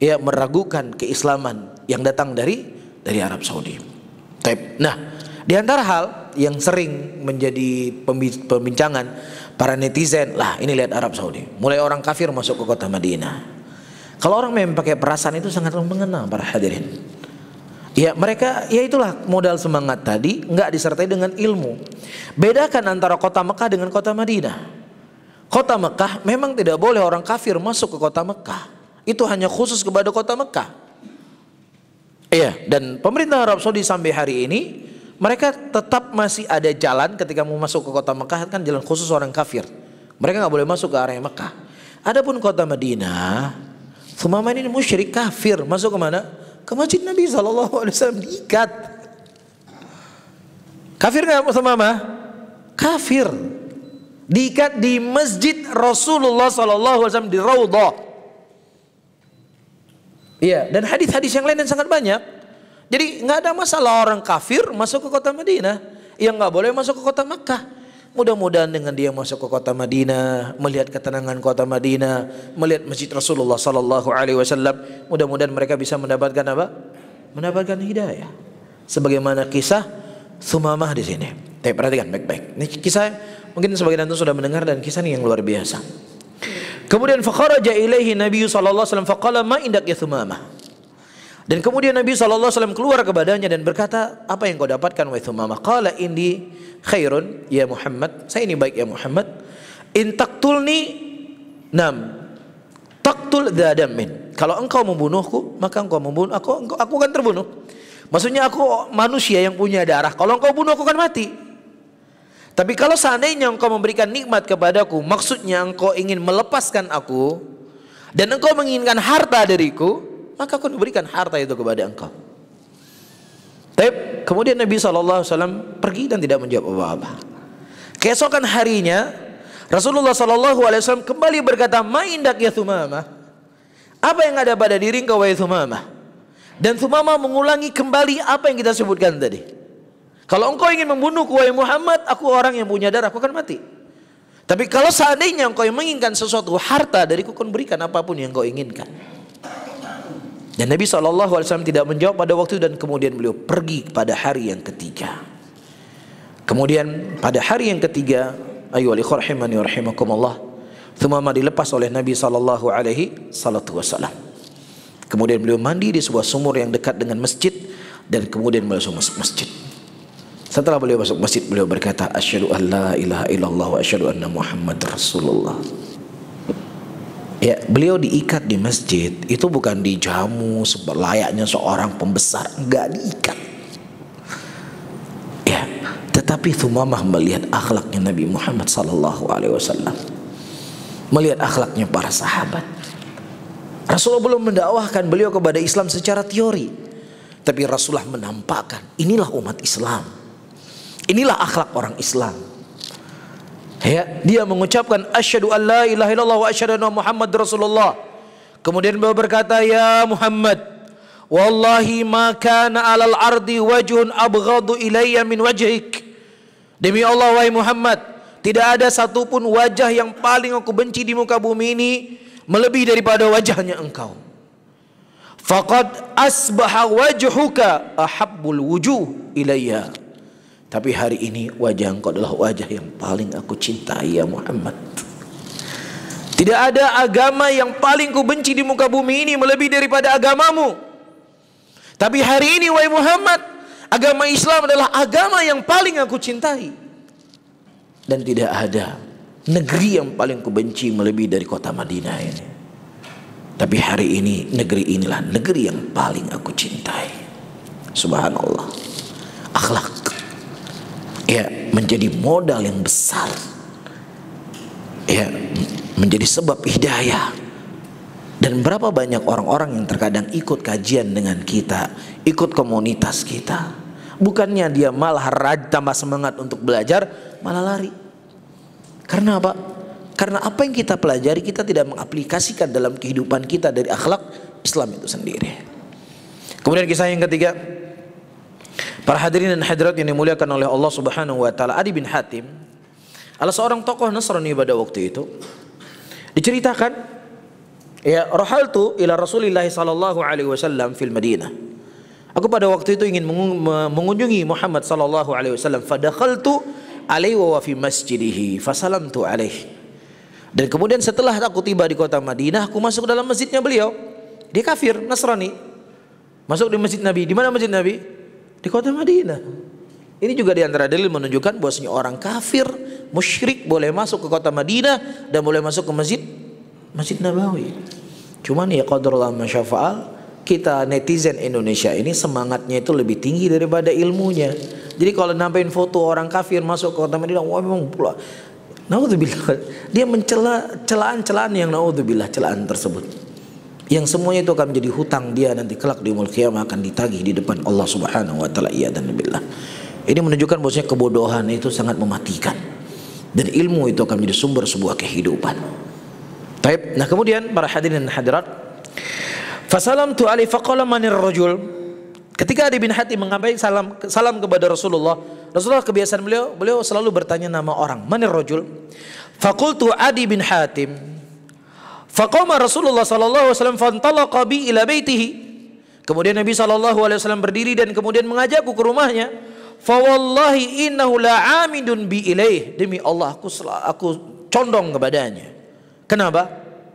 ya, meragukan keislaman yang datang dari Arab Saudi. Nah, di antara hal yang sering menjadi pembincangan para netizen, lah ini lihat Arab Saudi, mulai orang kafir masuk ke kota Madinah. Kalau orang memang pakai perasaan itu sangat mengena para hadirin. Ya, mereka, ya, itulah modal semangat tadi, enggak disertai dengan ilmu. Bedakan antara kota Mekah dengan kota Madinah. Kota Mekah memang tidak boleh orang kafir masuk ke kota Mekah. Itu hanya khusus kepada kota Mekah. Iya, dan pemerintah Arab Saudi sampai hari ini mereka tetap masih ada jalan ketika mau masuk ke kota Mekah, kan jalan khusus orang kafir. Mereka nggak boleh masuk ke area Mekah. Adapun kota Madinah, Thumamah ini musyrik kafir, masuk ke mana? Ke masjid Nabi SAW, diikat. Kafir nggak Thumamah? Kafir. Diikat di masjid Rasulullah SAW di Raudhah. Iya, dan hadis-hadis yang lain yang sangat banyak. Jadi nggak ada masalah orang kafir masuk ke kota Madinah, yang nggak boleh masuk ke kota Makkah. Mudah-mudahan dengan dia masuk ke kota Madinah, melihat ketenangan kota Madinah, melihat masjid Rasulullah SAW, mudah-mudahan mereka bisa mendapatkan apa? Mendapatkan hidayah. Sebagaimana kisah Thumamah di sini. Tapi perhatikan baik-baik. Ini kisah mungkin sebagian antum sudah mendengar, dan kisah ini yang luar biasa. Kemudian fakharaja ilaihi Nabi sallallahu alaihi wasallam faqala ma indak ya Thumamah. Dan kemudian Nabi sallallahu alaihi wasallam keluar kepadanya dan berkata, apa yang kau dapatkan wahai Thumamah? Qala indi khairun ya Muhammad. Saya ini baik ya Muhammad. In taqtulni nam taqtul dha dammin. Kalau engkau membunuhku, maka engkau membunuh aku akan terbunuh. Maksudnya aku manusia yang punya darah. Kalau engkau bunuh aku akan mati. Tapi kalau seandainya engkau memberikan nikmat kepadaku, maksudnya engkau ingin melepaskan aku dan engkau menginginkan harta dariku, maka aku berikan harta itu kepada engkau. Tapi kemudian Nabi SAW pergi dan tidak menjawab apa-apa. Keesokan harinya Rasulullah SAW kembali berkata, ma indak ya Thumamah. Apa yang ada pada diri engkau wahai Thumamah? Dan Thumamah mengulangi kembali apa yang kita sebutkan tadi. Kalau engkau ingin membunuhku wahai Muhammad, aku orang yang punya darah, aku akan mati. Tapi kalau seandainya engkau yang menginginkan sesuatu harta dariku, aku akan berikan apapun yang engkau inginkan. Dan Nabi SAW tidak menjawab pada waktu itu, dan kemudian beliau pergi pada hari yang ketiga. Kemudian pada hari yang ketiga, ayyuhal ikhwah rahimani wa rahimakumullah, Thumamah dilepas oleh Nabi SAW. Kemudian beliau mandi di sebuah sumur yang dekat dengan masjid, dan kemudian beliau masuk masjid. Setelah beliau masuk masjid, beliau berkata, asyhadu an la ilaha illallah wa asyhadu anna Muhammad Rasulullah. Ya, beliau diikat di masjid itu bukan dijamu layaknya seorang pembesar, enggak diikat. Ya, tetapi Thumamah melihat akhlaknya Nabi Muhammad SAW, melihat akhlaknya para sahabat. Rasulullah belum mendakwahkan beliau kepada Islam secara teori, tapi Rasulullah menampakkan inilah umat Islam, inilah akhlak orang Islam. Ya, dia mengucapkan asyhadu an la ilaha illallah wa asyhadu anna Muhammad Rasulullah. Kemudian beliau berkata, ya Muhammad, wallahi ma kana alal ardi wajhun abghadu ilayya min wajhik. Demi Allah wahai Muhammad, tidak ada satupun wajah yang paling aku benci di muka bumi ini melebihi daripada wajahnya engkau. Faqad asbaha wajhuka ahabbul wujuh ilayya. Tapi hari ini wajah engkau adalah wajah yang paling aku cintai ya Muhammad. Tidak ada agama yang paling ku benci di muka bumi ini melebihi daripada agamamu. Tapi hari ini wahai Muhammad, agama Islam adalah agama yang paling aku cintai. Dan tidak ada negeri yang paling ku benci melebihi dari kota Madinah ini. Tapi hari ini negeri inilah negeri yang paling aku cintai. Subhanallah. Akhlak, ya, menjadi modal yang besar, ya, menjadi sebab hidayah. Dan berapa banyak orang-orang yang terkadang ikut kajian dengan kita, ikut komunitas kita, bukannya dia malah tambah semangat untuk belajar, malah lari. Karena apa? Karena apa yang kita pelajari kita tidak mengaplikasikan dalam kehidupan kita dari akhlak Islam itu sendiri. Kemudian kisah yang ketiga, para hadirin dan hadirat yang dimuliakan oleh Allah Subhanahu wa taala, Adi bin Hatim adalah seorang tokoh Nasrani pada waktu itu. Diceritakan, ya, rahaltu ila Rasulillah sallallahu alaihi wasallam fil Madinah. Aku pada waktu itu ingin mengunjungi Muhammad sallallahu alaihi wasallam, fadakhaltu alaihi wa fi masjidihi fasalamtu alaihi. Dan kemudian setelah aku tiba di kota Madinah, aku masuk dalam masjidnya beliau. Dia kafir, Nasrani. Masuk di masjid Nabi. Di mana masjid Nabi? Di kota Madinah. Ini juga di antara dalil menunjukkan bahwasanya orang kafir, musyrik boleh masuk ke kota Madinah dan boleh masuk ke Masjid Nabawi. Cuman ya qadarullah ma syafa'al, kita netizen Indonesia ini semangatnya itu lebih tinggi daripada ilmunya. Jadi kalau nambahin foto orang kafir masuk ke kota Madinah, wah memang pula, naudzubillah, dia mencela celaan-celaan yang naudzubillah celaan tersebut, yang semuanya itu akan menjadi hutang dia nanti kelak di yaumul qiyamah, akan ditagih di depan Allah Subhanahu wa taala. Iya dan billah. Ini menunjukkan bahwasanya kebodohan itu sangat mematikan. dan ilmu itu akan menjadi sumber sebuah kehidupan. Baik. Nah kemudian para hadirin dan hadirat, fasalamtu alaihi faqala manir rajul. Ketika Adi bin Hatim menyampaikan salam kepada Rasulullah kebiasaan beliau selalu bertanya nama orang. Manir rajul? Faqultu Adi bin Hatim. Faqama Rasulullah sallallahu alaihi wasallam fantalaqa bi ila baitihi. Kemudian Nabi sallallahu alaihi wasallam berdiri dan kemudian mengajakku ke rumahnya. Fa wallahi innahu la amidun bi ilaih. Demi Allah aku condong kepadanya. Kenapa?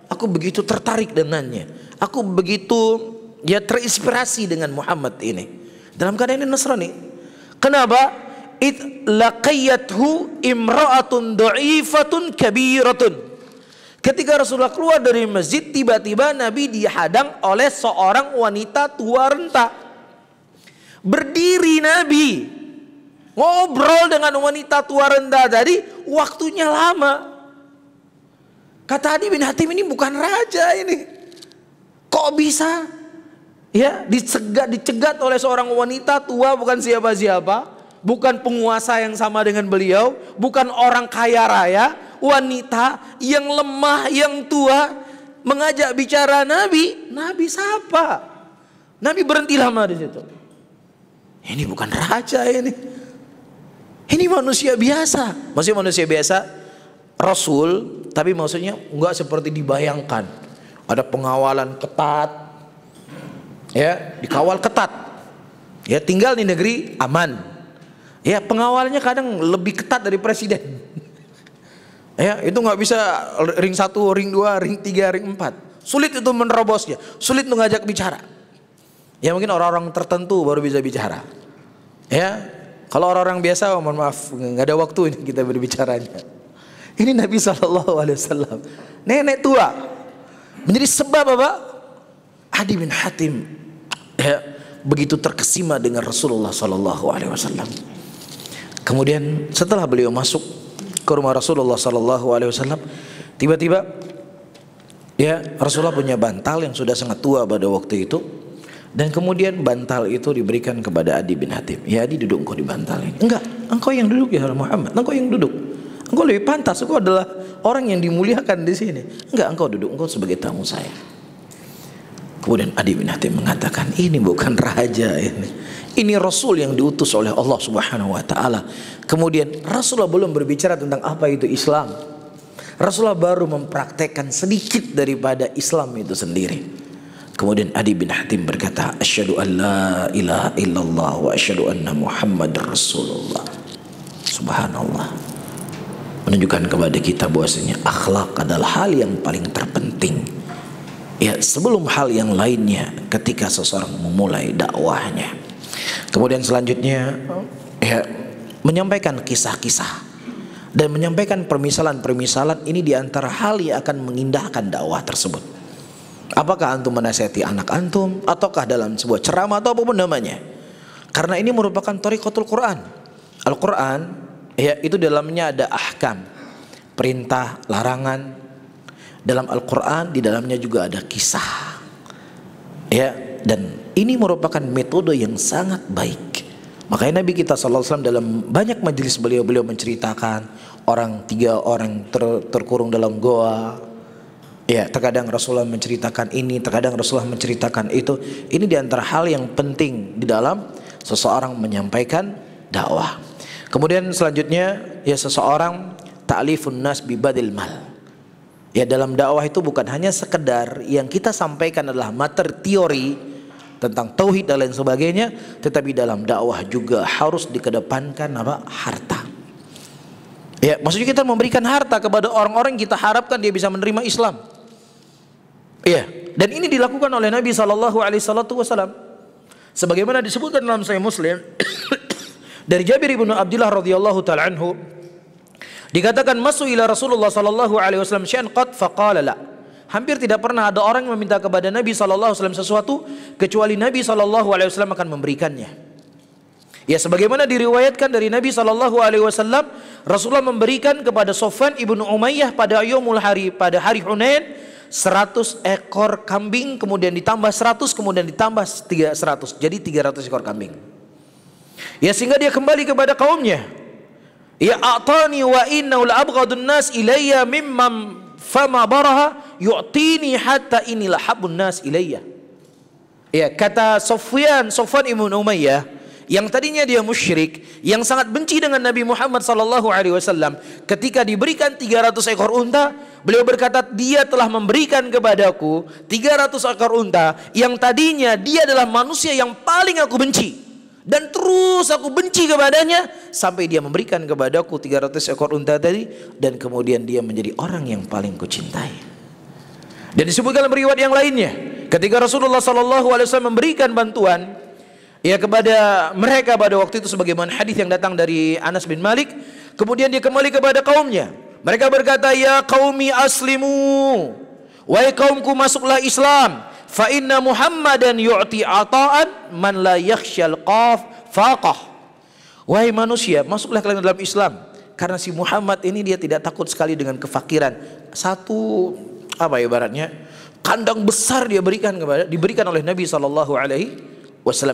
Aku begitu tertarik dengannya. Aku begitu terinspirasi dengan Muhammad ini. Dalam keadaan ini Nasrani. Kenapa? Id laqiyathu imra'atun dha'ifatun kabiratun. Ketika Rasulullah keluar dari masjid, tiba-tiba Nabi dihadang oleh seorang wanita tua renta. Berdiri Nabi ngobrol dengan wanita tua renta tadi, waktunya lama. Kata Adi bin Hatim, ini bukan raja ini. Kok bisa? Ya, dicegat oleh seorang wanita tua, bukan siapa-siapa, bukan penguasa yang sama dengan beliau, bukan orang kaya raya, wanita yang lemah, yang tua mengajak bicara Nabi. Nabi sapa? Nabi berhenti lama di situ. Ini bukan raja ini. Ini manusia biasa. Maksudnya manusia biasa, Rasul, tapi maksudnya enggak seperti dibayangkan. Ada pengawalan ketat. Ya, dikawal ketat. Ya, tinggal di negeri aman. Ya, pengawalnya kadang lebih ketat dari presiden. Ya, itu nggak bisa ring 1, ring 2, ring 3, ring 4. Sulit itu menerobosnya, sulit mengajak bicara. Ya, mungkin orang-orang tertentu baru bisa bicara. Ya, kalau orang-orang biasa, mohon maaf, nggak ada waktu ini kita berbicaranya. Ini Nabi SAW, nenek tua, menjadi sebab apa? Adi bin Hatim begitu terkesima dengan Rasulullah SAW. Kemudian setelah beliau masuk ke rumah Rasulullah SAW, tiba-tiba Rasulullah punya bantal yang sudah sangat tua pada waktu itu, dan kemudian bantal itu diberikan kepada Adi bin Hatim. Ya Adi, duduk engkau di bantal ini. Enggak, engkau yang duduk ya Muhammad, engkau yang duduk. Engkau lebih pantas, engkau adalah orang yang dimuliakan di sini. Enggak, engkau duduk, engkau sebagai tamu saya. Kemudian Adi bin Hatim mengatakan, ini bukan raja ini. Ini Rasul yang diutus oleh Allah Subhanahu wa taala. Kemudian Rasulullah belum berbicara tentang apa itu Islam. Rasulullah baru mempraktekkan sedikit daripada Islam itu sendiri. Kemudian Adi bin Hatim berkata, asyhadu an la ilaha illallah wa asyhadu anna Muhammadar Rasulullah. Subhanallah. Menunjukkan kepada kita bahwasanya akhlak adalah hal yang paling terpenting. Ya, sebelum hal yang lainnya ketika seseorang memulai dakwahnya. Kemudian selanjutnya menyampaikan kisah-kisah dan menyampaikan permisalan-permisalan ini diantara hal yang akan mengindahkan dakwah tersebut. Apakah antum menasihati anak antum, ataukah dalam sebuah ceramah atau apapun namanya. Karena ini merupakan thariqatul Quran. Al-Quran itu dalamnya ada ahkam, perintah, larangan. Dalam Al-Quran di dalamnya juga ada kisah. Dan ini merupakan metode yang sangat baik. Makanya Nabi kita SAW dalam banyak majelis beliau menceritakan tiga orang terkurung dalam goa. Ya, terkadang Rasulullah menceritakan ini, terkadang Rasulullah menceritakan itu. Ini diantara hal yang penting di dalam seseorang menyampaikan dakwah. Kemudian selanjutnya seseorang ta'lifun nas bi badil mal. Ya, dalam dakwah itu bukan hanya sekedar yang kita sampaikan adalah materi teori tentang tauhid dan lain sebagainya, tetapi dalam dakwah juga harus dikedepankan harta. Ya, maksudnya kita memberikan harta kepada orang-orang yang kita harapkan dia bisa menerima Islam. Ya, dan ini dilakukan oleh Nabi SAW. Sebagaimana disebutkan dalam Sahih Muslim dari Jabir bin Abdullah radhiyallahu taala anhu, dikatakan masuk ila Rasulullah sallallahu alaihi wasallam syai'an qad faqala la. Hampir tidak pernah ada orang yang meminta kepada Nabi sallallahu alaihi wasallam sesuatu kecuali Nabi sallallahu alaihi wasallam akan memberikannya. Ya, sebagaimana diriwayatkan dari Nabi sallallahu alaihi wasallam, Rasulullah memberikan kepada Sofwan ibnu Umayyah pada hari Hunain 100 ekor kambing, kemudian ditambah 100, kemudian ditambah 100. Jadi 300 ekor kambing. Ya, sehingga dia kembali kepada kaumnya. Ya a'tani wa innahu la abghadun nas ilayya mimman fama baraha yu'tini hatta inilah habbun nas ilayya. Ya, kata Sofwan ibn Umayyah yang tadinya dia musyrik, yang sangat benci dengan Nabi Muhammad sallallahu alaihi wasallam, ketika diberikan 300 ekor unta, beliau berkata, dia telah memberikan kepadaku 300 ekor unta yang tadinya dia adalah manusia yang paling aku benci, dan terus aku benci kepadanya sampai dia memberikan kepadaku 300 ekor unta tadi, dan kemudian dia menjadi orang yang paling kucintai. Dan disebutkan dalam riwayat yang lainnya, ketika Rasulullah SAW memberikan bantuan ya kepada mereka pada waktu itu, sebagaimana hadis yang datang dari Anas bin Malik, kemudian dia kembali kepada kaumnya. Mereka berkata, ya qaumi aslimu, wahai kaumku masuklah Islam, fa inna Muhammadan yu'ti ata'an man la yakhshal faqah. Wahai manusia, masuklah kalian dalam Islam, karena si Muhammad ini dia tidak takut sekali dengan kefakiran. Satu apa ibaratnya, kandang besar diberikan oleh Nabi SAW,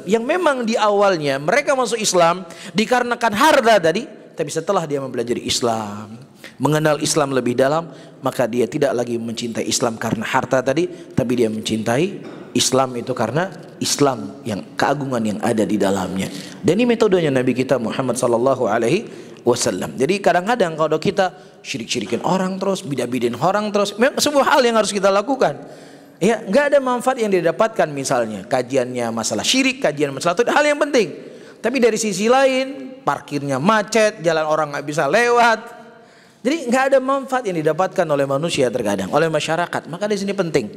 yang memang di awalnya mereka masuk Islam dikarenakan harta tadi, tapi setelah dia mempelajari Islam, mengenal Islam lebih dalam, maka dia tidak lagi mencintai Islam karena harta tadi, tapi dia mencintai Islam itu karena Islam yang keagungan yang ada di dalamnya. Dan ini metodenya Nabi kita Muhammad SAW. Jadi kadang-kadang kalau kita syirik-syirikin orang terus, bidah-bidain orang terus, memang sebuah hal yang harus kita lakukan. Ya, nggak ada manfaat yang didapatkan, misalnya kajiannya masalah syirik, kajian masalah itu hal yang penting. Tapi dari sisi lain, parkirnya macet, jalan orang nggak bisa lewat. Jadi nggak ada manfaat yang didapatkan oleh manusia terkadang, oleh masyarakat. Maka di sini penting,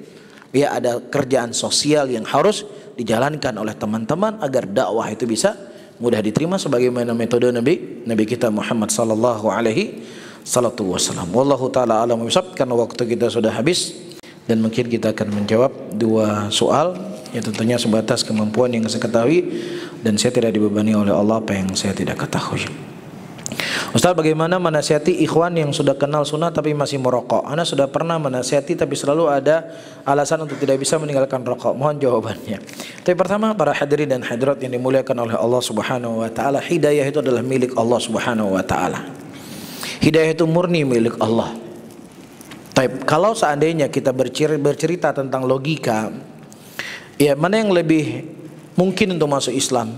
ya ada kerjaan sosial yang harus dijalankan oleh teman-teman agar dakwah itu bisa mudah diterima sebagaimana metode Nabi kita Muhammad sallallahu alaihi wasallam. Wallahu taala alam bisawab, karena waktu kita sudah habis dan mungkin kita akan menjawab 2 soal yang tentunya sebatas kemampuan yang saya ketahui, dan saya tidak dibebani oleh Allah apa yang saya tidak ketahui. Ustaz, bagaimana menasihati ikhwan yang sudah kenal sunnah tapi masih merokok? Ana sudah pernah menasihati tapi selalu ada alasan untuk tidak bisa meninggalkan rokok. Mohon jawabannya. Tapi pertama, para hadirin dan hadirat yang dimuliakan oleh Allah Subhanahu wa taala, hidayah itu adalah milik Allah Subhanahu wa taala. Hidayah itu murni milik Allah. Tapi kalau seandainya kita bercerita tentang logika, ya mana yang lebih mungkin untuk masuk Islam?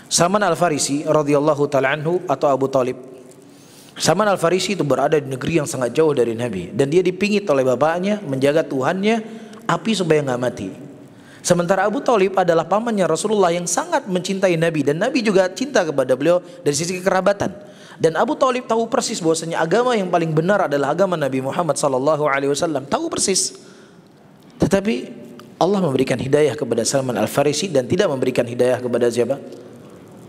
Salman Al-Farisi radhiyallahu taala anhu atau Abu Talib? Salman Al-Farisi itu berada di negeri yang sangat jauh dari Nabi, dan dia dipingit oleh bapaknya menjaga Tuhannya api supaya nggak mati. Sementara Abu Talib adalah pamannya Rasulullah yang sangat mencintai Nabi, dan Nabi juga cinta kepada beliau dari sisi kekerabatan. Dan Abu Talib tahu persis bahwasanya agama yang paling benar adalah agama Nabi Muhammad SAW. Tahu persis. Tetapi Allah memberikan hidayah kepada Salman Al-Farisi dan tidak memberikan hidayah kepada siapa?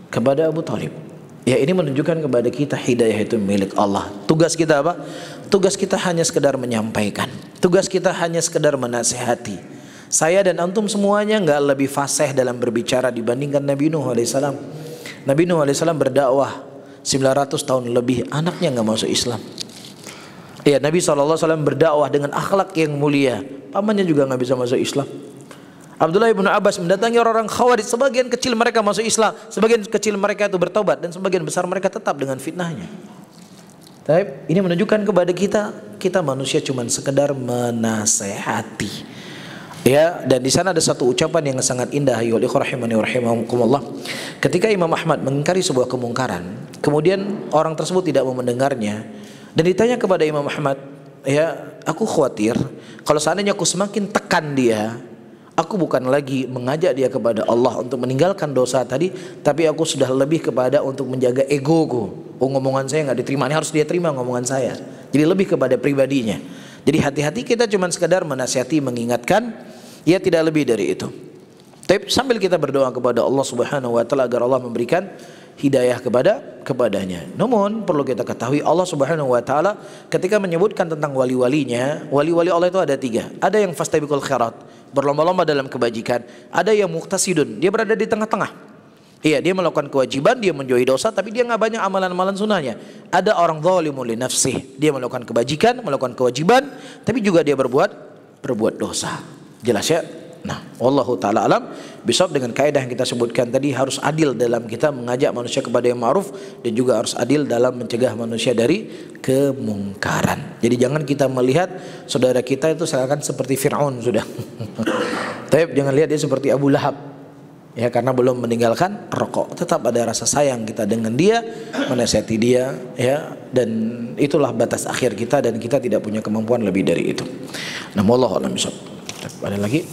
Kepada Abu Talib. Ya, ini menunjukkan kepada kita hidayah itu milik Allah. Tugas kita apa? Tugas kita hanya sekedar menyampaikan. Tugas kita hanya sekedar menasihati. Saya dan antum semuanya nggak lebih fasih dalam berbicara dibandingkan Nabi Nuh alaihissalam. Nabi Nuh alaihissalam berdakwah 900 tahun lebih, anaknya nggak masuk Islam. Ya, Nabi SAW berdakwah dengan akhlak yang mulia, pamannya juga nggak bisa masuk Islam. Abdullah bin Abbas mendatangi orang-orang Khawarij, sebagian kecil mereka masuk Islam, sebagian kecil mereka itu bertobat, dan sebagian besar mereka tetap dengan fitnahnya. Tapi ini menunjukkan kepada kita manusia cuma sekedar menasehati. Ya, dan di sana ada satu ucapan yang sangat indah, ayyuhal ikhwah rahimani wa rahimakumullah. Ketika Imam Ahmad mengingkari sebuah kemungkaran, kemudian orang tersebut tidak mau mendengarnya, dan ditanya kepada Imam Ahmad, ya, aku khawatir kalau seandainya aku semakin tekan dia, aku bukan lagi mengajak dia kepada Allah untuk meninggalkan dosa tadi, tapi aku sudah lebih kepada untuk menjaga egoku. Oh, ngomongan saya nggak diterima, ini harus dia terima ngomongan saya. Jadi lebih kepada pribadinya. Jadi hati-hati, kita cuma sekedar menasihati, mengingatkan, ya tidak lebih dari itu. Tapi sambil kita berdoa kepada Allah Subhanahu wa taala agar Allah memberikan hidayah kepadanya. Namun perlu kita ketahui, Allah Subhanahu wa taala ketika menyebutkan tentang wali-walinya, wali-wali Allah itu ada 3. Ada yang fastabiqul khairat, berlomba-lomba dalam kebajikan. Ada yang muqtasidun, dia berada di tengah-tengah. Iya, dia melakukan kewajiban, dia menjauhi dosa, tapi dia nggak banyak amalan-amalan sunnahnya. Ada orang zalimun li nafsih, dia melakukan kebajikan, melakukan kewajiban, tapi juga dia berbuat dosa. Jelas ya? Nah, wallahu taala alam bisawab. Dengan kaidah yang kita sebutkan tadi, harus adil dalam kita mengajak manusia kepada yang ma'ruf dan juga harus adil dalam mencegah manusia dari kemungkaran. Jadi jangan kita melihat saudara kita itu seakan seperti Fir'aun sudah. Tapi jangan lihat dia seperti Abu Lahab. Ya, karena belum meninggalkan rokok, tetap ada rasa sayang kita dengan dia, menasihati dia, ya, dan itulah batas akhir kita dan kita tidak punya kemampuan lebih dari itu. Nah, wallahu a'lam bishawab. Ada lagi?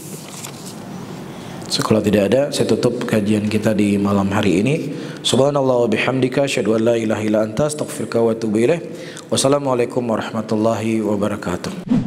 Kalau tidak ada, saya tutup kajian kita di malam hari ini. Subhanallah wa bihamdika, asyhadu an la ilaha illa anta, astaghfiruka wa atubu ilaik. Wassalamualaikum warahmatullahi wabarakatuh.